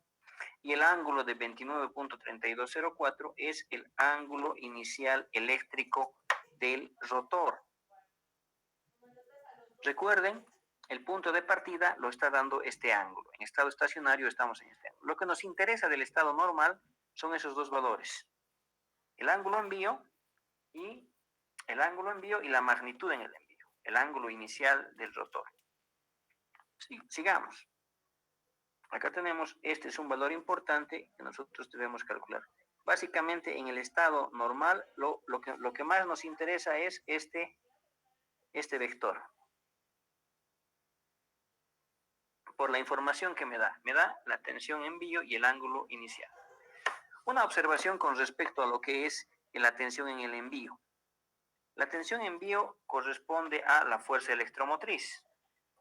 Y el ángulo de 29.3204 es el ángulo inicial eléctrico del rotor. Recuerden, el punto de partida lo está dando este ángulo. En estado estacionario estamos en este ángulo. Lo que nos interesa del estado normal son esos dos valores. El ángulo envío y la magnitud en el envío. El ángulo inicial del rotor. Sigamos. Acá tenemos, este es un valor importante que nosotros debemos calcular. Básicamente en el estado normal lo que más nos interesa es este vector. Por la información que me da la tensión envío y el ángulo inicial. Una observación con respecto a lo que es la tensión en el envío. La tensión envío corresponde a la fuerza electromotriz.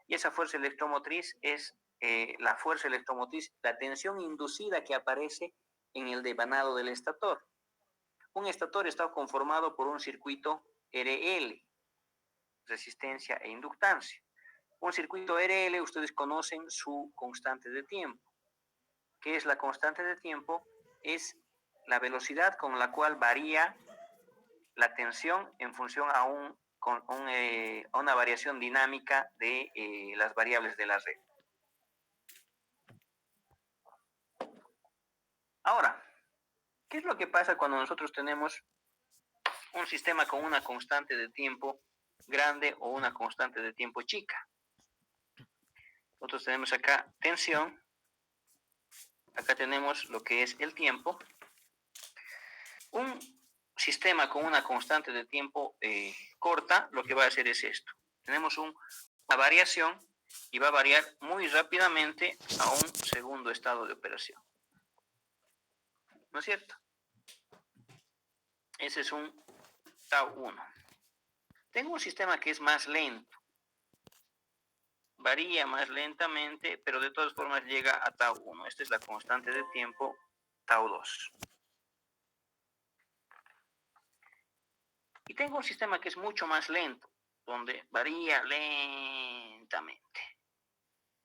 Y esa fuerza electromotriz es la fuerza electromotriz, la tensión inducida que aparece en el devanado del estator. Un estator está conformado por un circuito RL. resistencia e inductancia. Un circuito RL, ustedes conocen su constante de tiempo. ¿Qué es la constante de tiempo? Es la velocidad con la cual varía la tensión en función a una variación dinámica de las variables de la red. Ahora, ¿qué es lo que pasa cuando nosotros tenemos un sistema con una constante de tiempo grande o una constante de tiempo chica? Nosotros tenemos acá tensión, acá tenemos lo que es el tiempo. Un sistema con una constante de tiempo corta, lo que va a hacer es esto. Tenemos una variación y va a variar muy rápidamente a un segundo estado de operación. ¿No es cierto? Ese es un tau 1. Tengo un sistema que es más lento. Varía más lentamente, pero de todas formas llega a tau 1. Esta es la constante de tiempo tau 2. Y tengo un sistema que es mucho más lento, donde varía lentamente.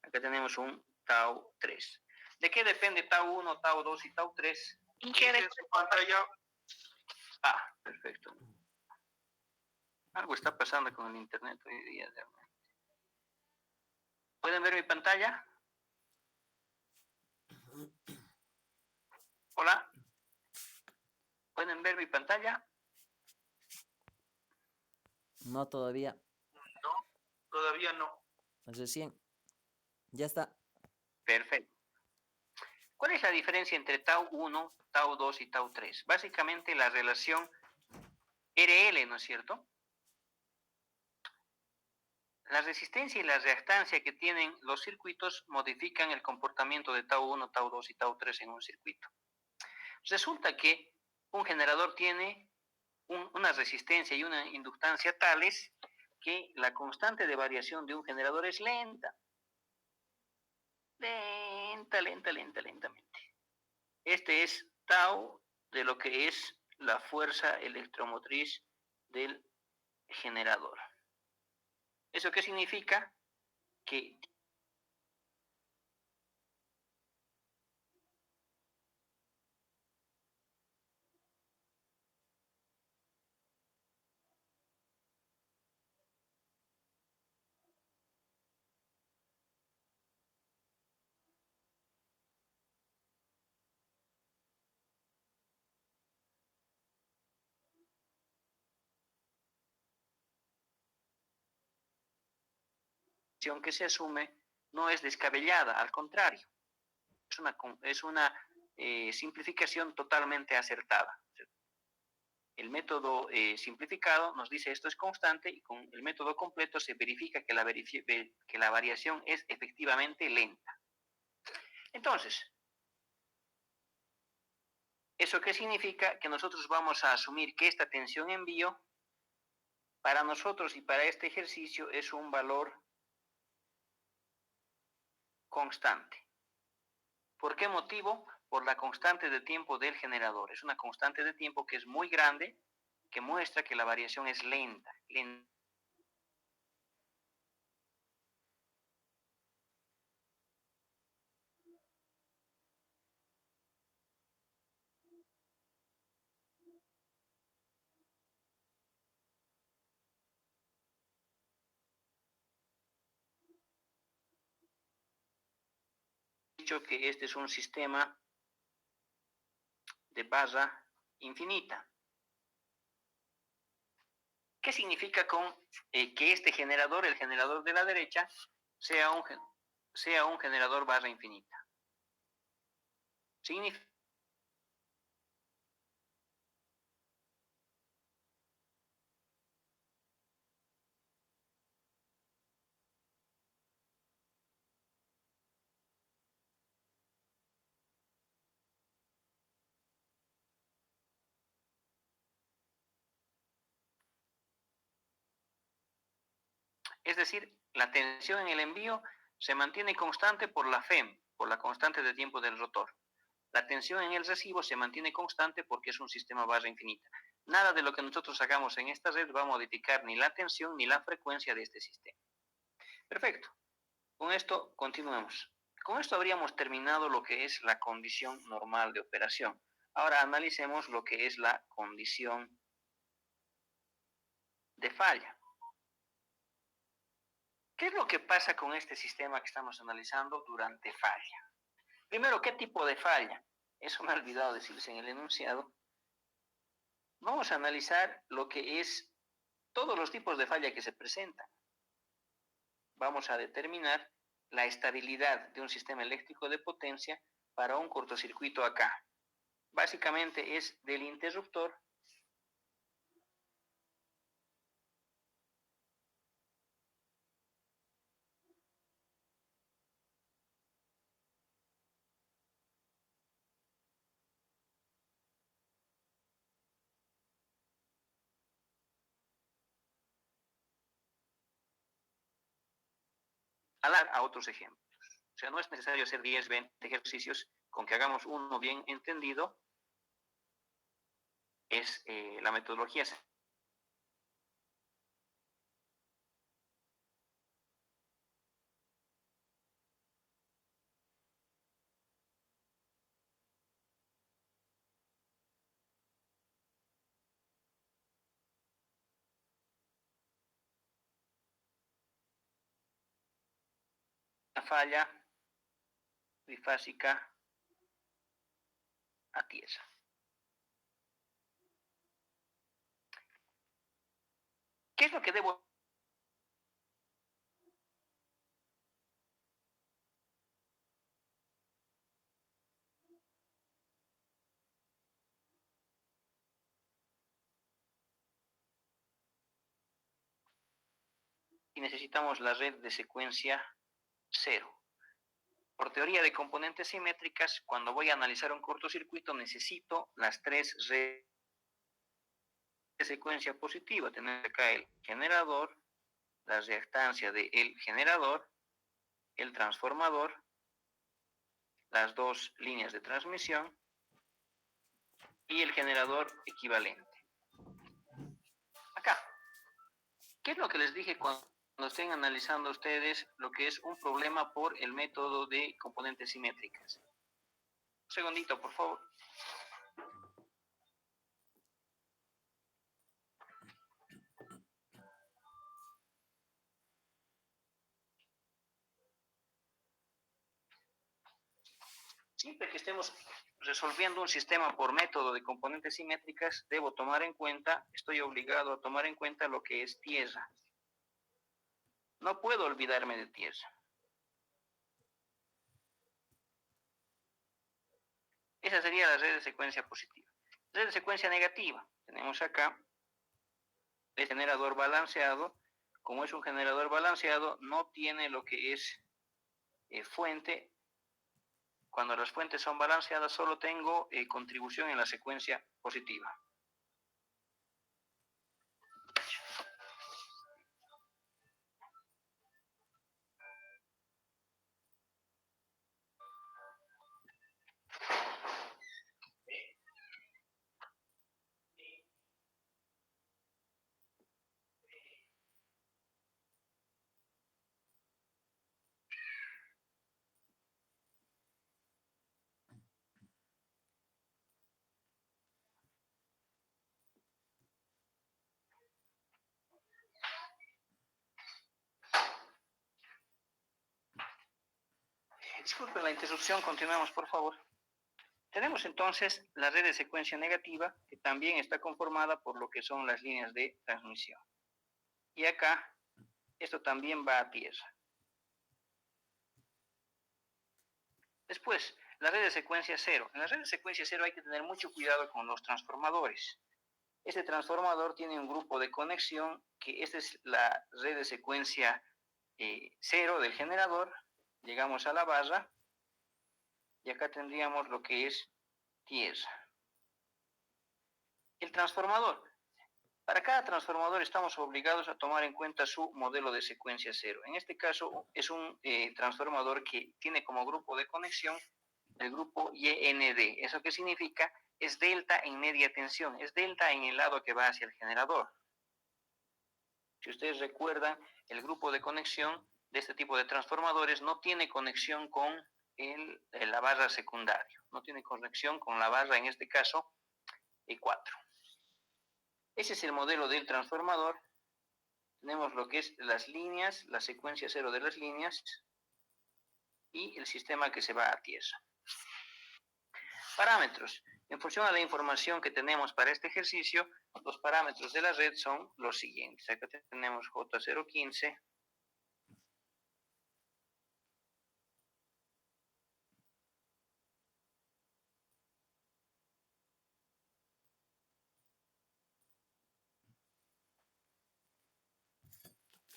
Acá tenemos un tau 3. ¿De qué depende tau 1, tau 2 y tau 3? Hinche de pantalla. Ah, perfecto. Algo está pasando con el internet hoy día. ¿Pueden ver mi pantalla? Hola. ¿Pueden ver mi pantalla? No, todavía. No, todavía no. Recién. Ya está. Perfecto. ¿Cuál es la diferencia entre tau 1, tau 2 y tau 3? Básicamente la relación RL, ¿no es cierto? La resistencia y la reactancia que tienen los circuitos modifican el comportamiento de tau 1, tau 2 y tau 3 en un circuito. Resulta que un generador tiene una resistencia y una inductancia tales que la constante de variación de un generador es lenta. Lentamente. Este es tau de lo que es la fuerza electromotriz del generador. ¿Eso qué significa? Que que se asume no es descabellada, al contrario, es una simplificación totalmente acertada. El método simplificado nos dice esto es constante y con el método completo se verifica que la variación es efectivamente lenta. Entonces, ¿eso qué significa? Que nosotros vamos a asumir que esta tensión envío para nosotros y para este ejercicio es un valor constante. ¿Por qué motivo? Por la constante de tiempo del generador. Es una constante de tiempo que es muy grande, que muestra que la variación es lenta. He dicho que este es un sistema de barra infinita. ¿Qué significa con que este generador, el generador de la derecha, sea un generador barra infinita? Significa es decir, la tensión en el envío se mantiene constante por la FEM, por la constante de tiempo del rotor. La tensión en el recibo se mantiene constante porque es un sistema barra infinita. Nada de lo que nosotros hagamos en esta red va a modificar ni la tensión ni la frecuencia de este sistema. Perfecto. Con esto continuemos. Con esto habríamos terminado lo que es la condición normal de operación. Ahora analicemos lo que es la condición de falla. ¿Qué es lo que pasa con este sistema que estamos analizando durante falla? Primero, ¿qué tipo de falla? Eso me he olvidado decirles en el enunciado. Vamos a analizar lo que es todos los tipos de falla que se presentan. Vamos a determinar la estabilidad de un sistema eléctrico de potencia para un cortocircuito acá. Básicamente es del interruptor a otros ejemplos. O sea, no es necesario hacer 10, 20 ejercicios, con que hagamos uno bien entendido, es la metodología. Una falla bifásica a tierra. ¿Qué es lo que debo? Y necesitamos la red de secuencia 0. Por teoría de componentes simétricas, cuando voy a analizar un cortocircuito, necesito las tres redes de secuencia positiva. Tener acá el generador, la reactancia del generador, el transformador, las dos líneas de transmisión y el generador equivalente. Acá, ¿qué es lo que les dije cuando estén analizando ustedes lo que es un problema por el método de componentes simétricas? Un segundito, por favor. Siempre que estemos resolviendo un sistema por método de componentes simétricas, debo tomar en cuenta, estoy obligado a tomar en cuenta lo que es tierra. No puedo olvidarme de tierra. Esa sería la red de secuencia positiva. Red de secuencia negativa. Tenemos acá el generador balanceado. Como es un generador balanceado, no tiene lo que es fuente. Cuando las fuentes son balanceadas, solo tengo contribución en la secuencia positiva. Disculpen la interrupción, continuamos por favor. Tenemos entonces la red de secuencia negativa, que también está conformada por lo que son las líneas de transmisión. Y acá, esto también va a tierra. Después, la red de secuencia 0. En la red de secuencia 0 hay que tener mucho cuidado con los transformadores. Este transformador tiene un grupo de conexión, que esta es la red de secuencia 0 del generador. Llegamos a la barra y acá tendríamos lo que es tierra. El transformador. Para cada transformador estamos obligados a tomar en cuenta su modelo de secuencia 0. En este caso es un transformador que tiene como grupo de conexión el grupo YND. ¿Eso qué significa? es delta en media tensión, es delta en el lado que va hacia el generador. Si ustedes recuerdan, el grupo de conexión de este tipo de transformadores no tiene conexión con la barra secundaria, no tiene conexión con la barra, en este caso, E4. Ese es el modelo del transformador. Tenemos lo que es las líneas, la secuencia cero de las líneas y el sistema que se va a tierra. Parámetros. En función a la información que tenemos para este ejercicio, los parámetros de la red son los siguientes. Acá tenemos J015.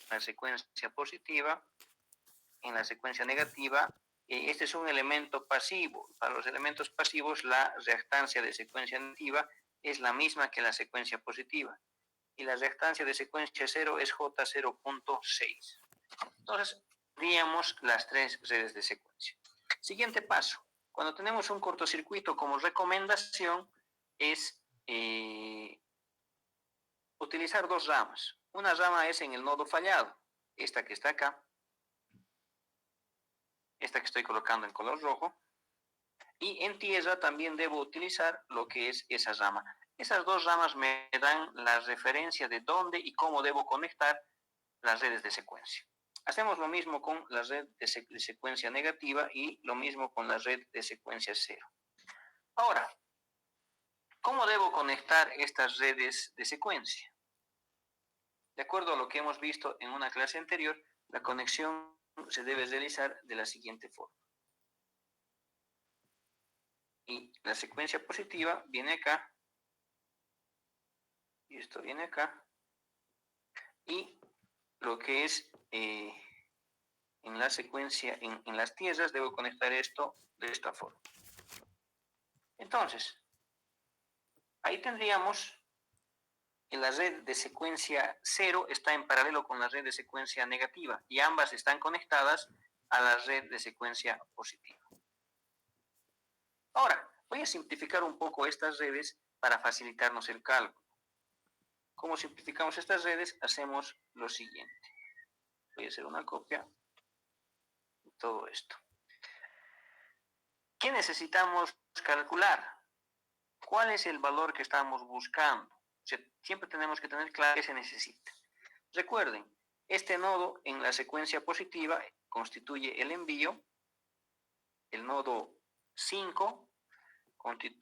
La secuencia positiva, en la secuencia negativa, este es un elemento pasivo. Para los elementos pasivos, la reactancia de secuencia negativa es la misma que la secuencia positiva. Y la reactancia de secuencia 0 es J0.6. Entonces, tendríamos las tres redes de secuencia. Siguiente paso. Cuando tenemos un cortocircuito como recomendación, es utilizar dos ramas. Una rama es en el nodo fallado, esta que está acá, esta que estoy colocando en color rojo, y en tierra también debo utilizar lo que es esa rama. Esas dos ramas me dan la referencia de dónde y cómo debo conectar las redes de secuencia. Hacemos lo mismo con la red de secuencia negativa y lo mismo con la red de secuencia cero. Ahora, ¿cómo debo conectar estas redes de secuencia? De acuerdo a lo que hemos visto en una clase anterior, la conexión se debe realizar de la siguiente forma. Y la secuencia positiva viene acá, y esto viene acá, y lo que es en la secuencia, en las tierras, debo conectar esto de esta forma. Entonces, ahí tendríamos que la red de secuencia 0 está en paralelo con la red de secuencia negativa y ambas están conectadas a la red de secuencia positiva. Ahora, voy a simplificar un poco estas redes para facilitarnos el cálculo. ¿Cómo simplificamos estas redes? Hacemos lo siguiente. Voy a hacer una copia de todo esto. ¿Qué necesitamos calcular? ¿Cuál es el valor que estamos buscando? O sea, siempre tenemos que tener claro qué se necesita. Recuerden, este nodo en la secuencia positiva constituye el envío, el nodo 5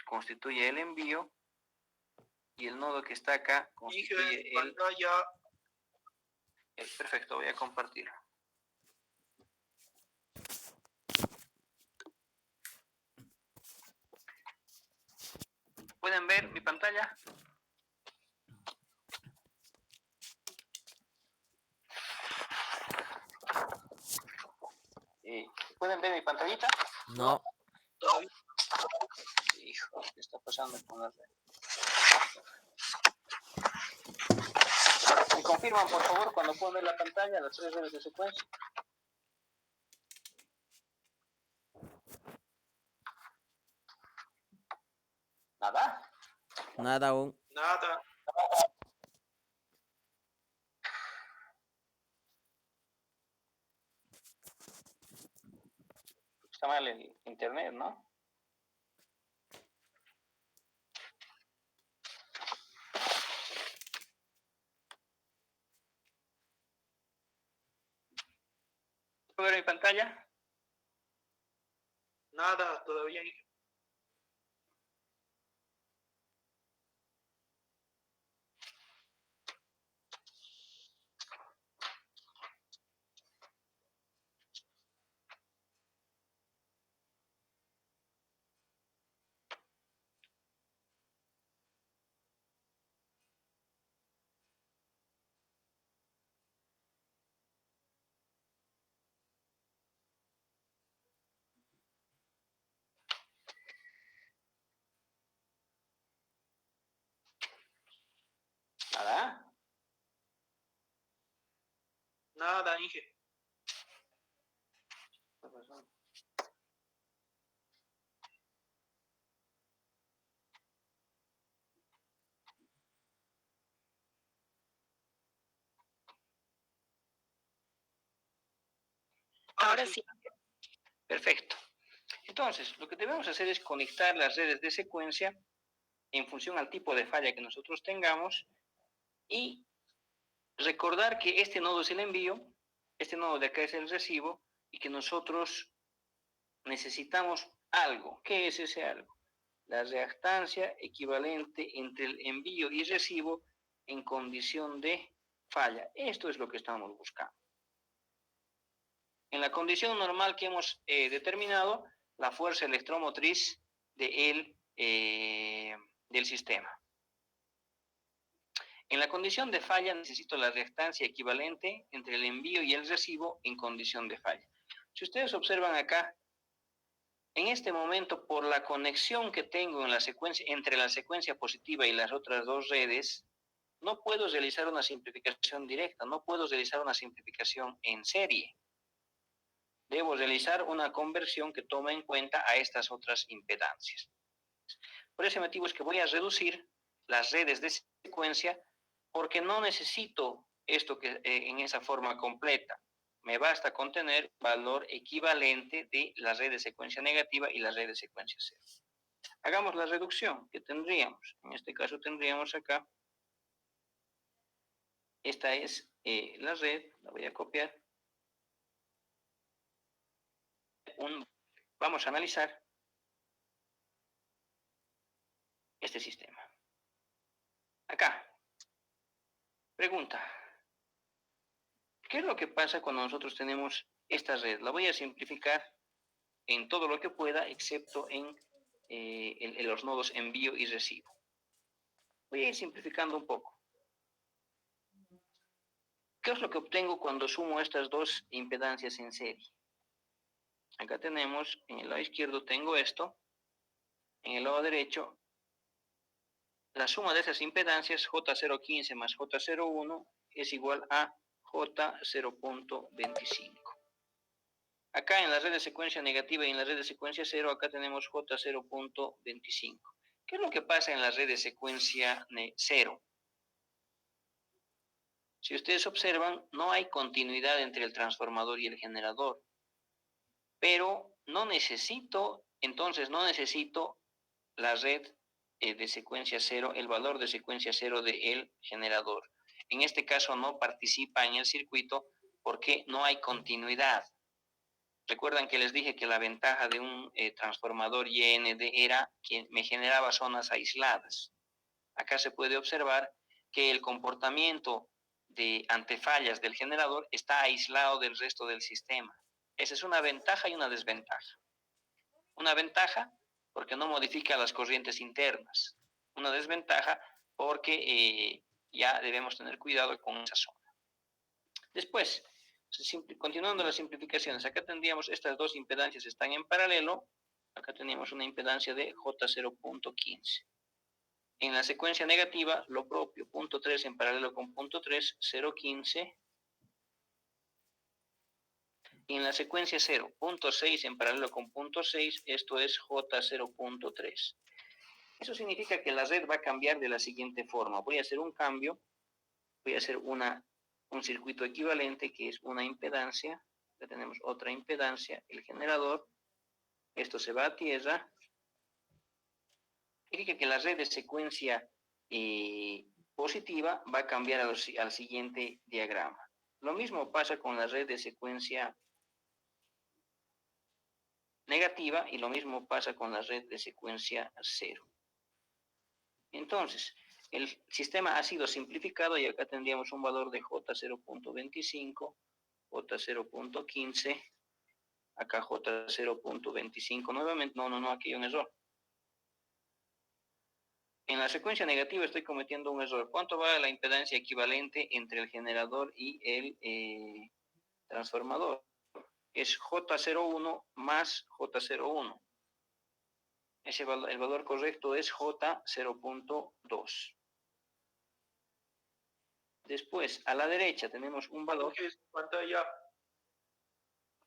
constituye el envío y el nodo que está acá constituye el... Perfecto, voy a compartirlo. ¿Pueden ver mi pantalla? ¿Pueden ver mi pantallita? No. Hijo, ¿qué está pasando con la red? ¿Me confirman, por favor, cuando puedan ver la pantalla, las tres redes de secuencia? ¿Nada? Nada aún. Nada. Está mal el internet, ¿no? ¿Puedo ver mi pantalla? Nada, todavía. ¿Nada? Nada, Inge. ¿Qué está pasando? Ahora sí. Perfecto. Entonces, lo que debemos hacer es conectar las redes de secuencia en función al tipo de falla que nosotros tengamos y recordar que este nodo es el envío, este nodo de acá es el recibo y que nosotros necesitamos algo. ¿Qué es ese algo? La reactancia equivalente entre el envío y recibo en condición de falla. Esto es lo que estamos buscando. En la condición normal que hemos determinado, la fuerza electromotriz del sistema. En la condición de falla necesito la reactancia equivalente entre el envío y el recibo en condición de falla. Si ustedes observan acá, en este momento, por la conexión que tengo en la secuencia, entre la secuencia positiva y las otras dos redes, no puedo realizar una simplificación directa, no puedo realizar una simplificación en serie. Debo realizar una conversión que tome en cuenta a estas otras impedancias. Por ese motivo es que voy a reducir las redes de secuencia porque no necesito esto que en esa forma completa. Me basta con tener valor equivalente de la red de secuencia negativa y la red de secuencia cero. Hagamos la reducción que tendríamos. En este caso tendríamos acá, esta es la red, la voy a copiar. Vamos a analizar este sistema. Acá, pregunta. ¿Qué es lo que pasa cuando nosotros tenemos esta red? La voy a simplificar en todo lo que pueda, excepto en los nodos envío y recibo. Voy a ir simplificando un poco. ¿Qué es lo que obtengo cuando sumo estas dos impedancias en serie? Acá tenemos, en el lado izquierdo tengo esto, en el lado derecho, la suma de esas impedancias, J015 más J01, es igual a J0.25. Acá en la red de secuencia negativa y en la red de secuencia cero, acá tenemos J0.25. ¿Qué es lo que pasa en la red de secuencia cero? Si ustedes observan, no hay continuidad entre el transformador y el generador. Pero entonces no necesito la red de secuencia cero, el valor de secuencia cero del generador. En este caso no participa en el circuito porque no hay continuidad. Recuerdan que les dije que la ventaja de un transformador YND era que me generaba zonas aisladas. Acá se puede observar que el comportamiento de antefallas del generador está aislado del resto del sistema. Esa es una ventaja y una desventaja. Una ventaja porque no modifica las corrientes internas. Una desventaja porque ya debemos tener cuidado con esa zona. Después, continuando las simplificaciones, acá tendríamos estas dos impedancias están en paralelo. Acá tenemos una impedancia de J0.15. En la secuencia negativa, lo propio, punto 3 en paralelo con punto 3, 0.15. Y en la secuencia 0, punto 6 en paralelo con punto 6, esto es J0.3. Eso significa que la red va a cambiar de la siguiente forma. Voy a hacer un cambio, voy a hacer un circuito equivalente que es una impedancia. Ya tenemos otra impedancia, el generador. Esto se va a tierra. Significa que la red de secuencia positiva va a cambiar al siguiente diagrama. Lo mismo pasa con la red de secuencia negativa y lo mismo pasa con la red de secuencia cero. Entonces, el sistema ha sido simplificado y acá tendríamos un valor de J0.25, J0.15, acá J0.25 nuevamente, no, aquí hay un error. En la secuencia negativa estoy cometiendo un error. ¿Cuánto va la impedancia equivalente entre el generador y el transformador? Es J01 más J01. El valor correcto es J0.2. Después, a la derecha tenemos un valor. ¿Cuánto ya?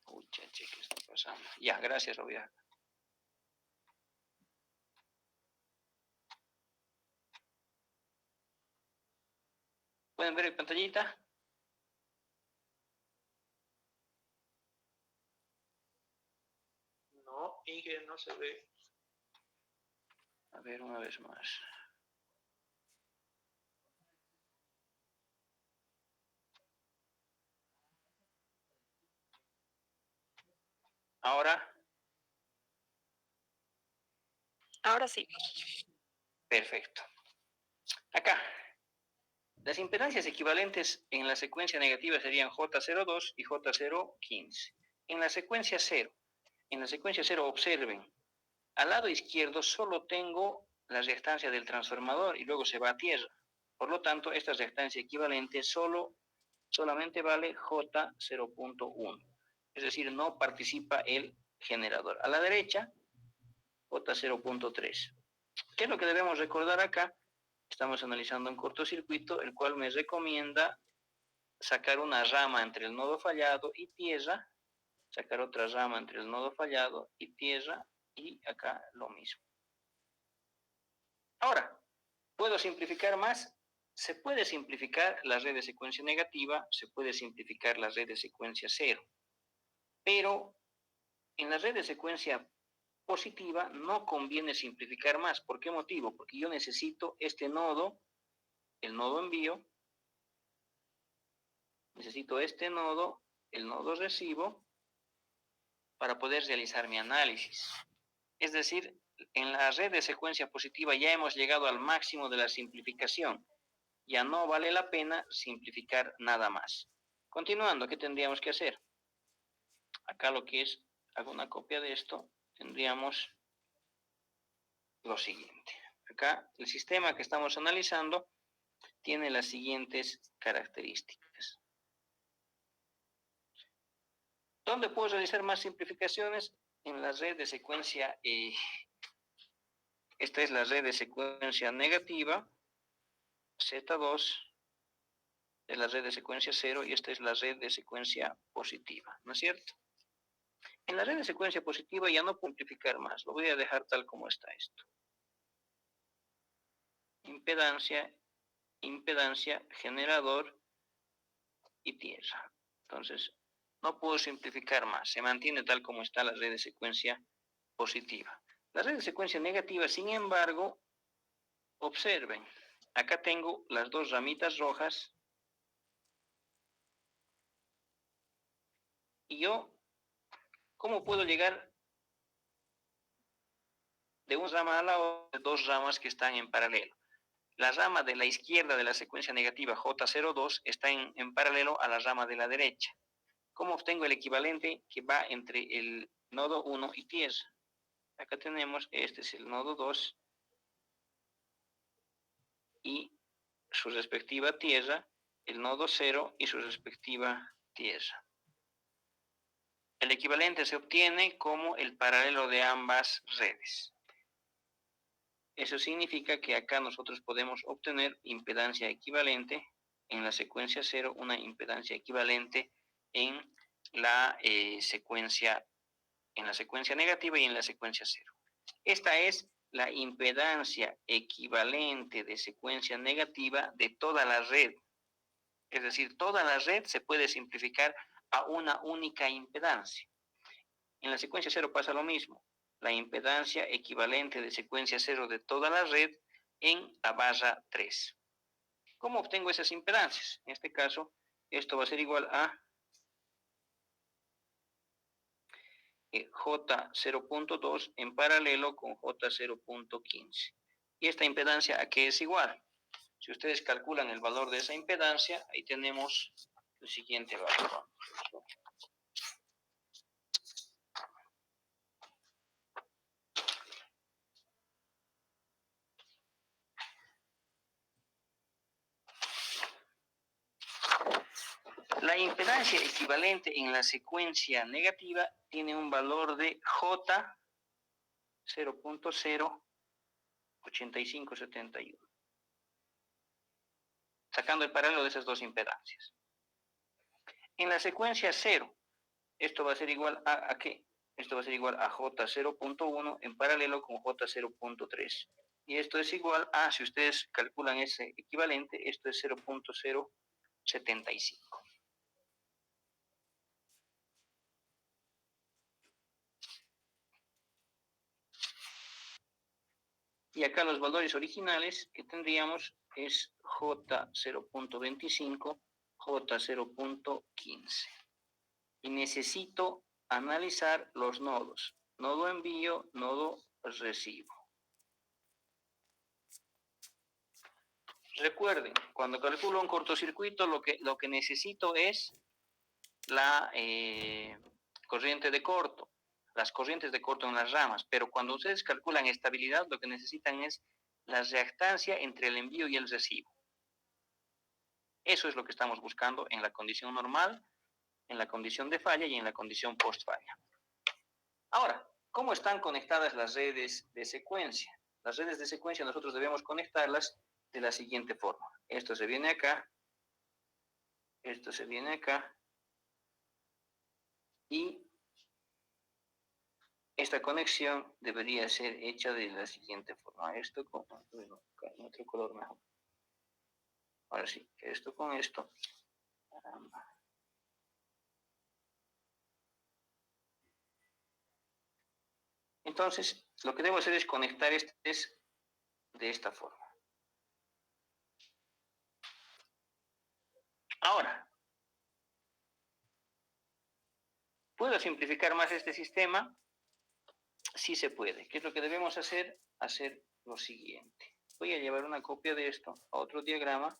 Uy, cheche, ¿qué está pasando? Ya, gracias, lo voy a... ¿Pueden ver en pantallita? Inge, no se ve. A ver, una vez más. Ahora, Ahora sí. perfecto. Acá, las impedancias equivalentes en la secuencia negativa serían J02 y J015. En la secuencia 0, observen, al lado izquierdo solo tengo la reactancia del transformador y luego se va a tierra. Por lo tanto, esta reactancia equivalente solamente vale J0.1. Es decir, no participa el generador. A la derecha, J0.3. ¿Qué es lo que debemos recordar acá? Estamos analizando un cortocircuito, el cual me recomienda sacar una rama entre el nodo fallado y tierra, sacar otra rama entre el nodo fallado y tierra, y acá lo mismo. Ahora, ¿puedo simplificar más? Se puede simplificar la red de secuencia negativa, se puede simplificar la red de secuencia 0, pero en la red de secuencia positiva no conviene simplificar más. ¿Por qué motivo? Porque yo necesito este nodo, el nodo envío, necesito este nodo, el nodo recibo, para poder realizar mi análisis. Es decir, en la red de secuencia positiva ya hemos llegado al máximo de la simplificación. Ya no vale la pena simplificar nada más. Continuando, ¿qué tendríamos que hacer? Acá lo que es, hago una copia de esto, tendríamos lo siguiente. Acá el sistema que estamos analizando tiene las siguientes características. ¿Dónde puedo realizar más simplificaciones? En la red de secuencia, esta es la red de secuencia negativa, Z2, de la red de secuencia 0, y esta es la red de secuencia positiva, ¿no es cierto? En la red de secuencia positiva ya no puedo simplificar más, lo voy a dejar tal como está esto. Impedancia, generador y tierra. Entonces, no puedo simplificar más, se mantiene tal como está la red de secuencia positiva. La red de secuencia negativa, sin embargo, observen, acá tengo las dos ramitas rojas y yo, ¿cómo puedo llegar de una rama a la otra, de dos ramas que están en paralelo? La rama de la izquierda de la secuencia negativa J02 está en paralelo a la rama de la derecha. ¿Cómo obtengo el equivalente que va entre el nodo 1 y tierra? Acá tenemos, este es el nodo 2 y su respectiva tierra, el nodo 0 y su respectiva tierra. El equivalente se obtiene como el paralelo de ambas redes. Eso significa que acá nosotros podemos obtener impedancia equivalente en la secuencia 0, una impedancia equivalente en la secuencia negativa y en la secuencia 0. Esta es la impedancia equivalente de secuencia negativa de toda la red. Es decir, toda la red se puede simplificar a una única impedancia. En la secuencia 0 pasa lo mismo. La impedancia equivalente de secuencia 0 de toda la red en la barra 3. ¿Cómo obtengo esas impedancias? En este caso, esto va a ser igual a J0.2 en paralelo con J0.15. ¿Y esta impedancia a qué es igual? Si ustedes calculan el valor de esa impedancia, ahí tenemos el siguiente valor. La impedancia equivalente en la secuencia negativa tiene un valor de J 0.08571. Sacando el paralelo de esas dos impedancias. En la secuencia 0, esto va a ser igual ¿a qué? Esto va a ser igual a J0.1 en paralelo con J0.3. Y esto es igual a, si ustedes calculan ese equivalente, esto es 0.075. Y acá los valores originales que tendríamos es J0.25, J0.15. Y necesito analizar los nodos. Nodo envío, nodo recibo. Recuerden, cuando calculo un cortocircuito, lo que necesito es la corriente de corto, las corrientes de corto en las ramas, pero cuando ustedes calculan estabilidad, lo que necesitan es la reactancia entre el envío y el recibo. Eso es lo que estamos buscando en la condición normal, en la condición de falla y en la condición post-falla. Ahora, ¿cómo están conectadas las redes de secuencia? Las redes de secuencia nosotros debemos conectarlas de la siguiente forma. Esto se viene acá, esto se viene acá, y esta conexión debería ser hecha de la siguiente forma. Esto con otro color mejor. Ahora sí, esto con esto. Caramba. Entonces, lo que debo hacer es conectar este de esta forma. Ahora, ¿puedo simplificar más este sistema? Sí se puede. ¿Qué es lo que debemos hacer? Hacer lo siguiente. Voy a llevar una copia de esto a otro diagrama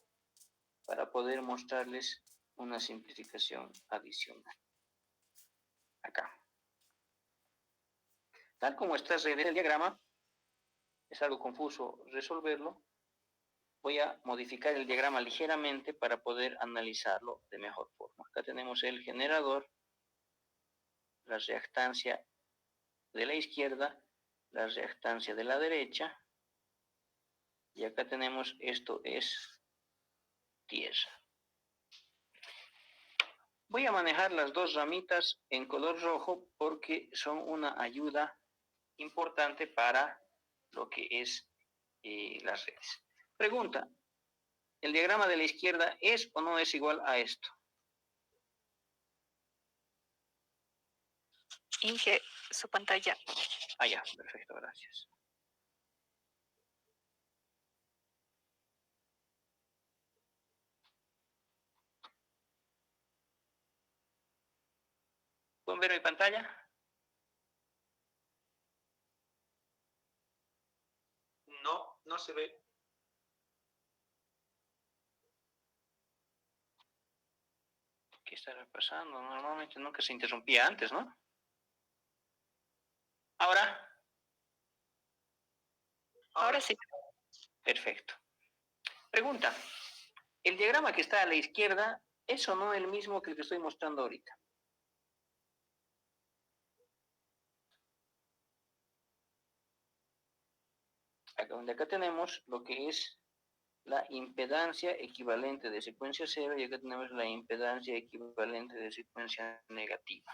para poder mostrarles una simplificación adicional. Acá. Tal como está el diagrama, es algo confuso resolverlo, voy a modificar el diagrama ligeramente para poder analizarlo de mejor forma. Acá tenemos el generador, la reactancia de la izquierda, la reactancia de la derecha, y acá tenemos esto es tierra. Voy a manejar las dos ramitas en color rojo porque son una ayuda importante para lo que es las redes. Pregunta, ¿el diagrama de la izquierda es o no es igual a esto? Inge, su pantalla. Ah, ya, perfecto, gracias. ¿Pueden ver mi pantalla? No, no se ve. ¿Qué estará pasando? Normalmente nunca se interrumpía antes, ¿no? Ahora. Ahora sí. Perfecto. Pregunta, ¿el diagrama que está a la izquierda es o no el mismo que el que estoy mostrando ahorita? Acá tenemos lo que es la impedancia equivalente de secuencia cero y acá tenemos la impedancia equivalente de secuencia negativa.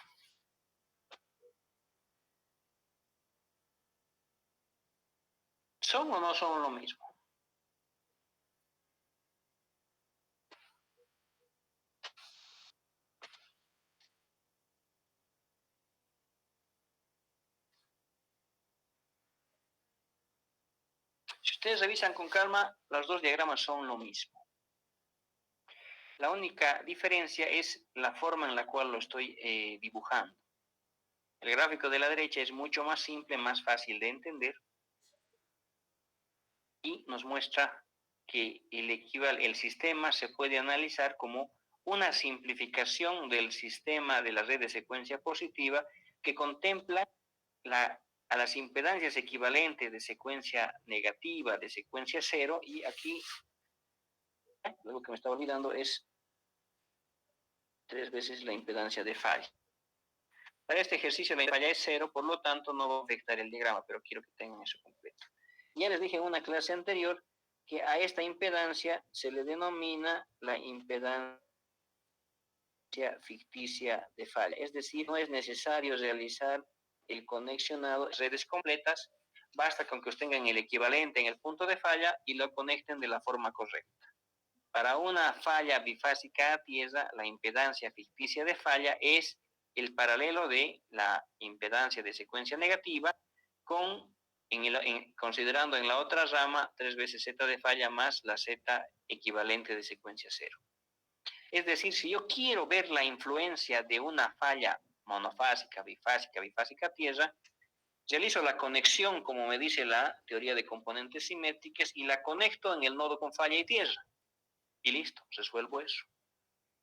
¿Son o no son lo mismo? Si ustedes revisan con calma, los dos diagramas son lo mismo. La única diferencia es la forma en la cual lo estoy dibujando. El gráfico de la derecha es mucho más simple, más fácil de entender y nos muestra que el sistema se puede analizar como una simplificación del sistema de la red de secuencia positiva que contempla a las impedancias equivalentes de secuencia negativa, de secuencia cero, y aquí, lo que me estaba olvidando es 3 veces la impedancia de falla. Para este ejercicio la falla es 0, por lo tanto no va a afectar el diagrama, pero quiero que tengan eso completo. Ya les dije en una clase anterior que a esta impedancia se le denomina la impedancia ficticia de falla. Es decir, no es necesario realizar el conexionado de redes completas, basta con que tengan el equivalente en el punto de falla y lo conecten de la forma correcta. Para una falla bifásica a tierra, la impedancia ficticia de falla es el paralelo de la impedancia de secuencia negativa con considerando en la otra rama 3 veces z de falla más la z equivalente de secuencia 0. Es decir, si yo quiero ver la influencia de una falla monofásica, bifásica tierra, realizo la conexión, como me dice la teoría de componentes simétricas, y la conecto en el nodo con falla y tierra. Y listo, resuelvo eso.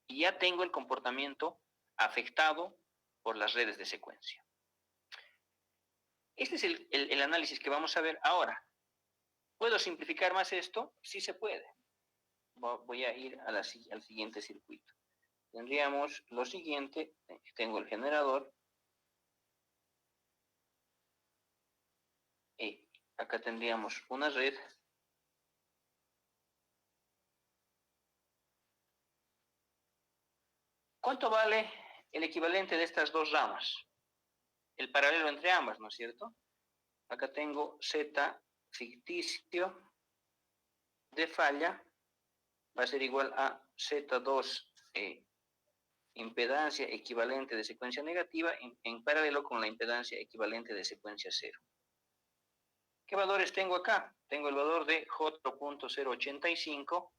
Y ya tengo el comportamiento afectado por las redes de secuencia. Este es el análisis que vamos a ver ahora. ¿Puedo simplificar más esto? Sí se puede. Voy a ir al siguiente circuito. Tendríamos lo siguiente. Tengo el generador. Y acá tendríamos una red. ¿Cuánto vale el equivalente de estas dos ramas? El paralelo entre ambas, ¿no es cierto? Acá tengo Z ficticio de falla, va a ser igual a Z2 impedancia equivalente de secuencia negativa en paralelo con la impedancia equivalente de secuencia 0. ¿Qué valores tengo acá? Tengo el valor de J.085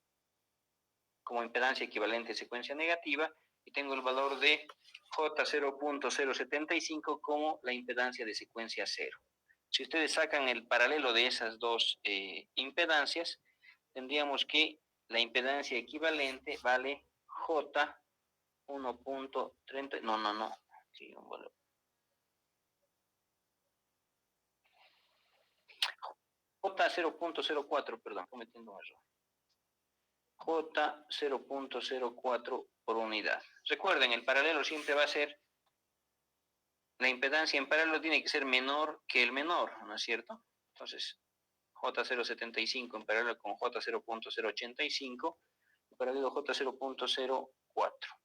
como impedancia equivalente de secuencia negativa y tengo el valor de J.0.075 como la impedancia de secuencia 0. Si ustedes sacan el paralelo de esas dos impedancias, tendríamos que la impedancia equivalente vale J 1.30, no. Sí, J 0.04, perdón, cometiendo un error. J 0.04 por unidad. Recuerden, el paralelo siempre va a ser, la impedancia en paralelo tiene que ser menor que el menor, ¿no es cierto? Entonces, J0.75 en paralelo con J0.085, en paralelo J0.04.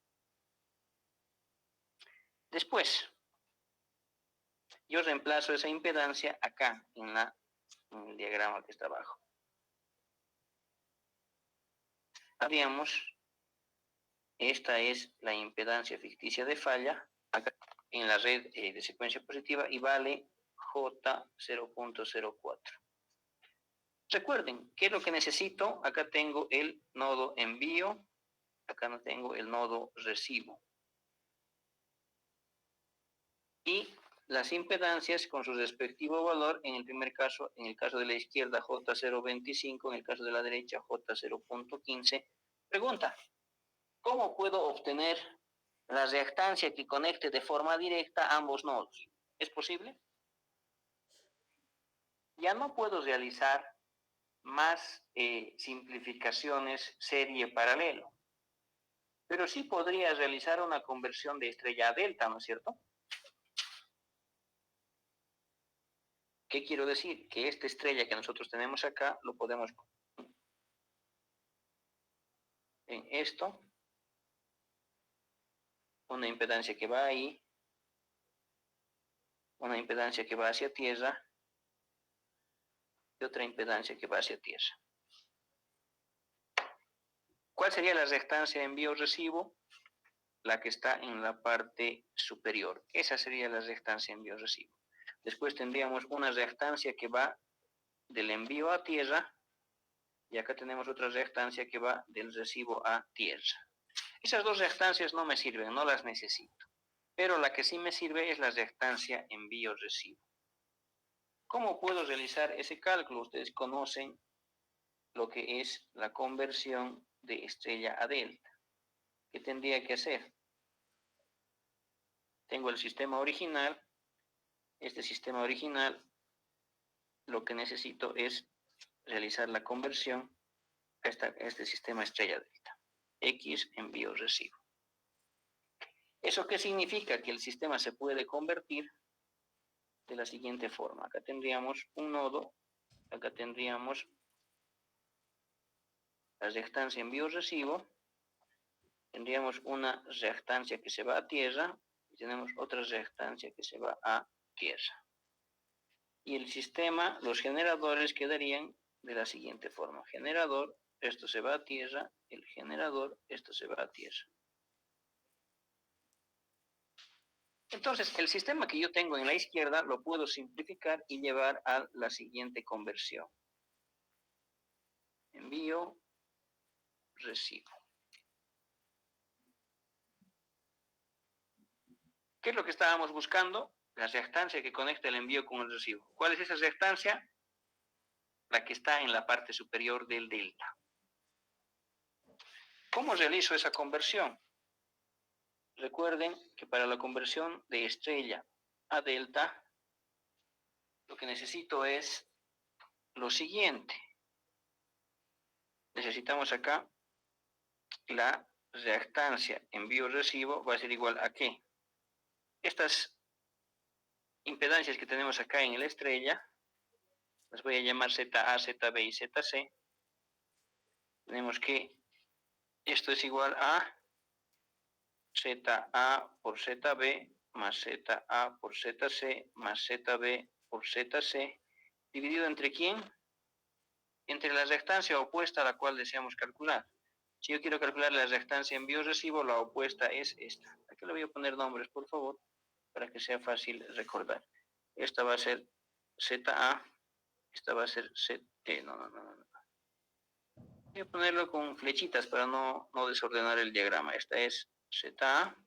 Después, yo reemplazo esa impedancia acá en el diagrama que está abajo. Haríamos, esta es la impedancia ficticia de falla, acá en la red de secuencia positiva y vale J0.04. Recuerden, ¿qué es lo que necesito? Acá tengo el nodo envío, acá no tengo el nodo recibo. Y las impedancias con su respectivo valor, en el primer caso, en el caso de la izquierda J0.25, en el caso de la derecha J0.15. Pregunta, ¿cómo puedo obtener la reactancia que conecte de forma directa ambos nodos? ¿Es posible? Ya no puedo realizar más simplificaciones serie paralelo, pero sí podría realizar una conversión de estrella a delta, ¿no es cierto? ¿Qué quiero decir? Que esta estrella que nosotros tenemos acá, lo podemos en esto, una impedancia que va ahí, una impedancia que va hacia tierra, y otra impedancia que va hacia tierra. ¿Cuál sería la reactancia envío-recibo? La que está en la parte superior. Esa sería la reactancia envío-recibo. Después tendríamos una reactancia que va del envío a tierra, y acá tenemos otra reactancia que va del recibo a tierra. Esas dos reactancias no me sirven, no las necesito. Pero la que sí me sirve es la reactancia envío-recibo. ¿Cómo puedo realizar ese cálculo? Ustedes conocen lo que es la conversión de estrella a delta. ¿Qué tendría que hacer? Tengo el sistema original. Este sistema original, lo que necesito es realizar la conversión a este sistema estrella delta. X envío-recibo. ¿Eso qué significa? Que el sistema se puede convertir de la siguiente forma. Acá tendríamos un nodo, acá tendríamos la reactancia envío-recibo, tendríamos una reactancia que se va a tierra y tenemos otra reactancia que se va a tierra. Y el sistema, los generadores quedarían de la siguiente forma. Generador, esto se va a tierra, el generador, esto se va a tierra. Entonces, el sistema que yo tengo en la izquierda lo puedo simplificar y llevar a la siguiente conversión. Envío, recibo. ¿Qué es lo que estábamos buscando? La reactancia que conecta el envío con el recibo. ¿Cuál es esa reactancia? La que está en la parte superior del delta. ¿Cómo realizo esa conversión? Recuerden que para la conversión de estrella a delta, lo que necesito es lo siguiente. Necesitamos acá la reactancia envío-recibo va a ser igual a ¿qué? Estas impedancias que tenemos acá en la estrella, las voy a llamar ZA, ZB y ZC. Tenemos que esto es igual a ZA por ZB más ZA por ZC más ZB por ZC, dividido entre ¿quién? Entre la reactancia opuesta a la cual deseamos calcular. Si yo quiero calcular la reactancia envío-recibo, la opuesta es esta. Aquí le voy a poner nombres, por favor, para que sea fácil recordar. Esta va a ser ZA, esta va a ser ZT, no. Voy a ponerlo con flechitas para no desordenar el diagrama. Esta es ZA,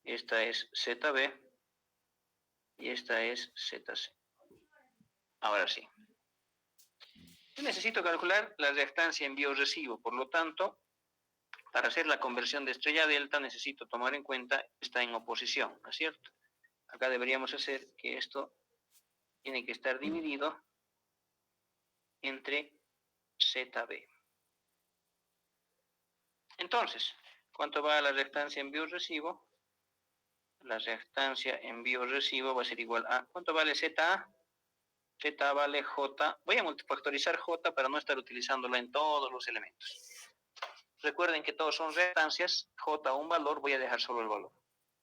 esta es ZB y esta es ZC. Ahora sí. Yo necesito calcular la reactancia envío-recibo, por lo tanto, para hacer la conversión de estrella a delta necesito tomar en cuenta que está en oposición, ¿no es cierto? Acá deberíamos hacer que esto tiene que estar dividido entre ZB. Entonces, ¿cuánto va a la reactancia envío-recibo? La reactancia envío-recibo va a ser igual a, ¿cuánto vale ZA? Z vale J. Voy a multifactorizar J para no estar utilizándola en todos los elementos. Recuerden que todos son reactancias. J un valor, voy a dejar solo el valor.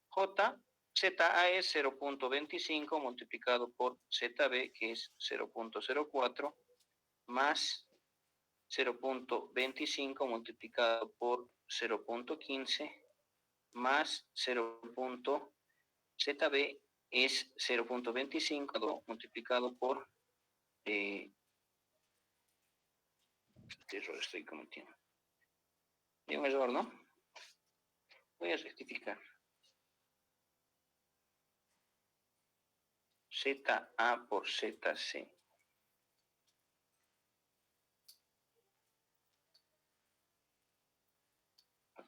J, ZA es 0.25 multiplicado por ZB, que es 0.04, más 0.25 multiplicado por 0.15, más 0. ZB es 0.25 multiplicado por ¿qué error estoy cometiendo? Hay un error, ¿no? Voy a rectificar. ZA por ZC.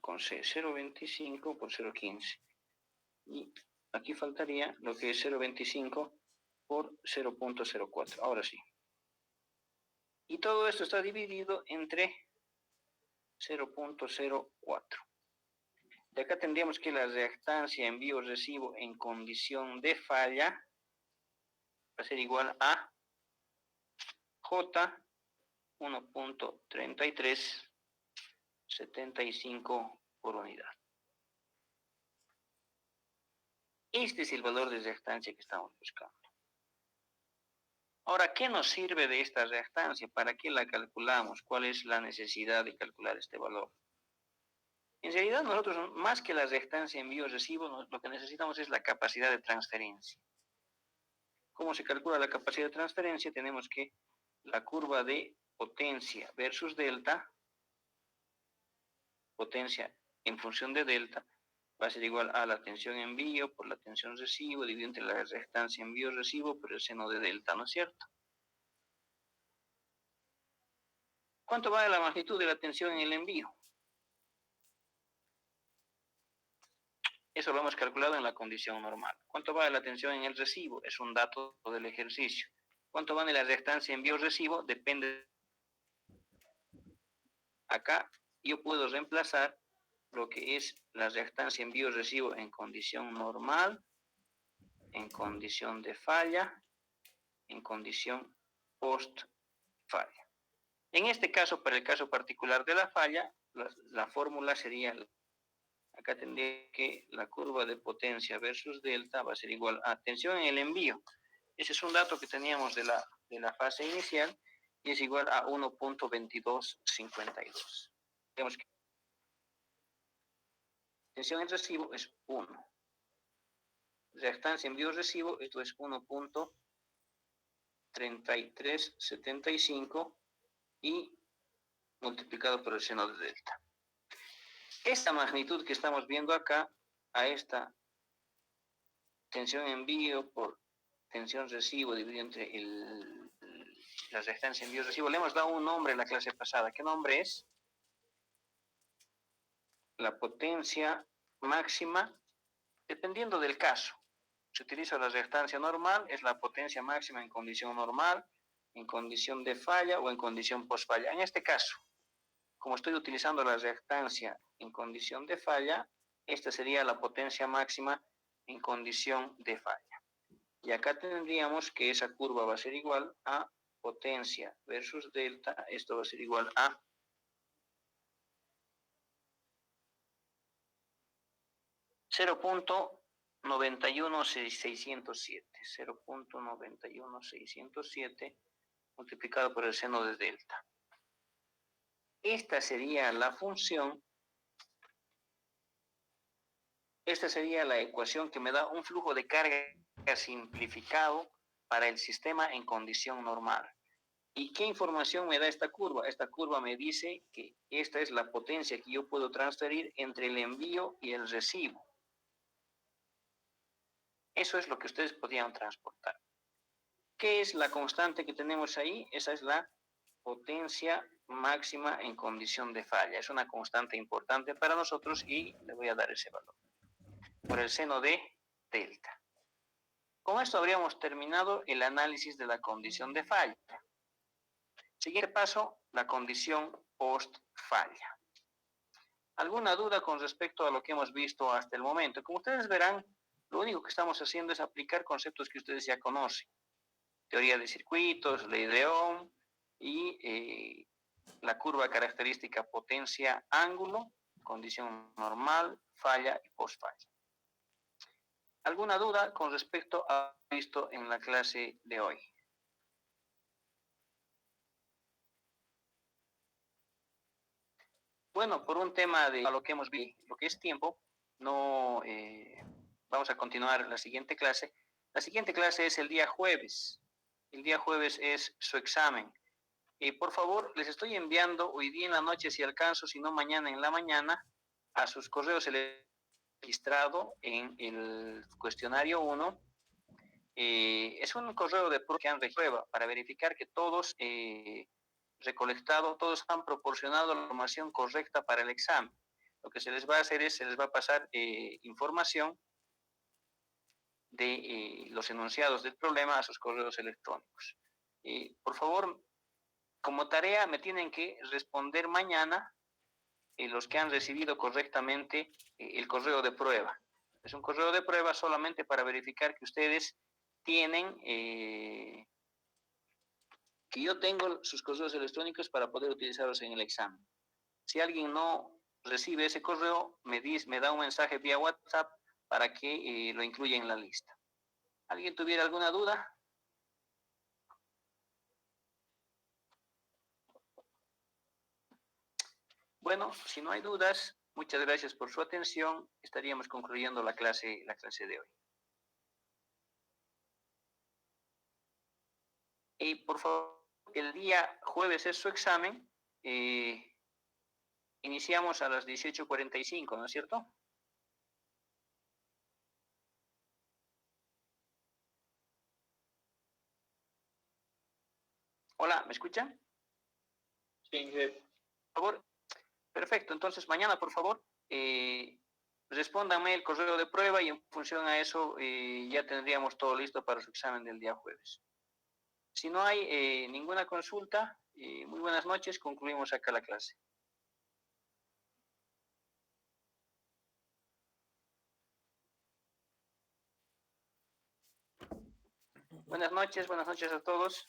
Con C, 0.25 por 0.15. Y aquí faltaría lo que es 0.25 por 0.04. Ahora sí. Y todo esto está dividido entre 0.04. De acá tendríamos que la reactancia envío-recibo en condición de falla va a ser igual a J 1.3375 por unidad. Este es el valor de reactancia que estamos buscando. Ahora, ¿qué nos sirve de esta reactancia? ¿Para qué la calculamos? ¿Cuál es la necesidad de calcular este valor? En realidad, nosotros, más que la reactancia envío-recibo, lo que necesitamos es la capacidad de transferencia. ¿Cómo se calcula la capacidad de transferencia? Tenemos que la curva de potencia versus delta, potencia en función de delta, va a ser igual a la tensión envío por la tensión recibo, dividido entre la reactancia envío-recibo por el seno de delta, ¿no es cierto? ¿Cuánto vale la magnitud de la tensión en el envío? Eso lo hemos calculado en la condición normal. ¿Cuánto vale la tensión en el recibo? Es un dato del ejercicio. ¿Cuánto vale la reactancia envío-recibo? Depende. Acá yo puedo reemplazar lo que es la reactancia envío-recibo en condición normal, en condición de falla, en condición post-falla. En este caso, para el caso particular de la falla, la fórmula sería, acá tendría que la curva de potencia versus delta va a ser igual a tensión en el envío. Ese es un dato que teníamos de la fase inicial y es igual a 1.2252. Digamos que tensión en recibo es 1. reactancia envío-recibo, esto es 1.3375 y multiplicado por el seno de delta. Esta magnitud que estamos viendo acá, a esta tensión envío por tensión recibo dividido entre la reactancia envío-recibo, le hemos dado un nombre en la clase pasada. ¿Qué nombre es? La potencia máxima, dependiendo del caso. Si utilizo la reactancia normal, es la potencia máxima en condición normal, en condición de falla o en condición post-falla. En este caso, como estoy utilizando la reactancia en condición de falla, esta sería la potencia máxima en condición de falla. Y acá tendríamos que esa curva va a ser igual a potencia versus delta, esto va a ser igual a 0.91607 multiplicado por el seno de delta. Esta sería la función, esta sería la ecuación que me da un flujo de carga simplificado para el sistema en condición normal. ¿Y qué información me da esta curva? Esta curva me dice que esta es la potencia que yo puedo transferir entre el envío y el recibo. Eso es lo que ustedes podían transportar. ¿Qué es la constante que tenemos ahí? Esa es la potencia máxima en condición de falla. Es una constante importante para nosotros y le voy a dar ese valor por el seno de delta. Con esto habríamos terminado el análisis de la condición de falla. Siguiente paso, la condición post-falla. ¿Alguna duda con respecto a lo que hemos visto hasta el momento? Como ustedes verán, lo único que estamos haciendo es aplicar conceptos que ustedes ya conocen. Teoría de circuitos, ley de Ohm y la curva característica potencia-ángulo, condición normal, falla y post-falla. ¿Alguna duda con respecto a lo visto en la clase de hoy? Bueno, por un tema de lo que hemos visto, lo que es tiempo, no vamos a continuar la siguiente clase. La siguiente clase es el día jueves. El día jueves es su examen. Por favor, les estoy enviando hoy día en la noche, si alcanzo, si no mañana en la mañana, a sus correos registrado en el cuestionario 1. Es un correo de prueba que han prueba para verificar que todos recolectado, todos han proporcionado la información correcta para el examen. Lo que se les va a hacer es, se les va a pasar información de los enunciados del problema a sus correos electrónicos. Por favor, como tarea me tienen que responder mañana los que han recibido correctamente el correo de prueba. Es un correo de prueba solamente para verificar que ustedes tienen, que yo tengo sus correos electrónicos para poder utilizarlos en el examen. Si alguien no recibe ese correo, me da un mensaje vía WhatsApp para que lo incluya en la lista. ¿Alguien tuviera alguna duda? Bueno, si no hay dudas, muchas gracias por su atención. Estaríamos concluyendo la clase de hoy. Y por favor, el día jueves es su examen. Iniciamos a las 18:45, ¿no es cierto? Hola, ¿me escuchan? Sí, Por favor. Perfecto, entonces mañana, por favor, respóndanme el correo de prueba y en función a eso ya tendríamos todo listo para su examen del día jueves. Si no hay ninguna consulta, muy buenas noches, concluimos acá la clase. Buenas noches a todos.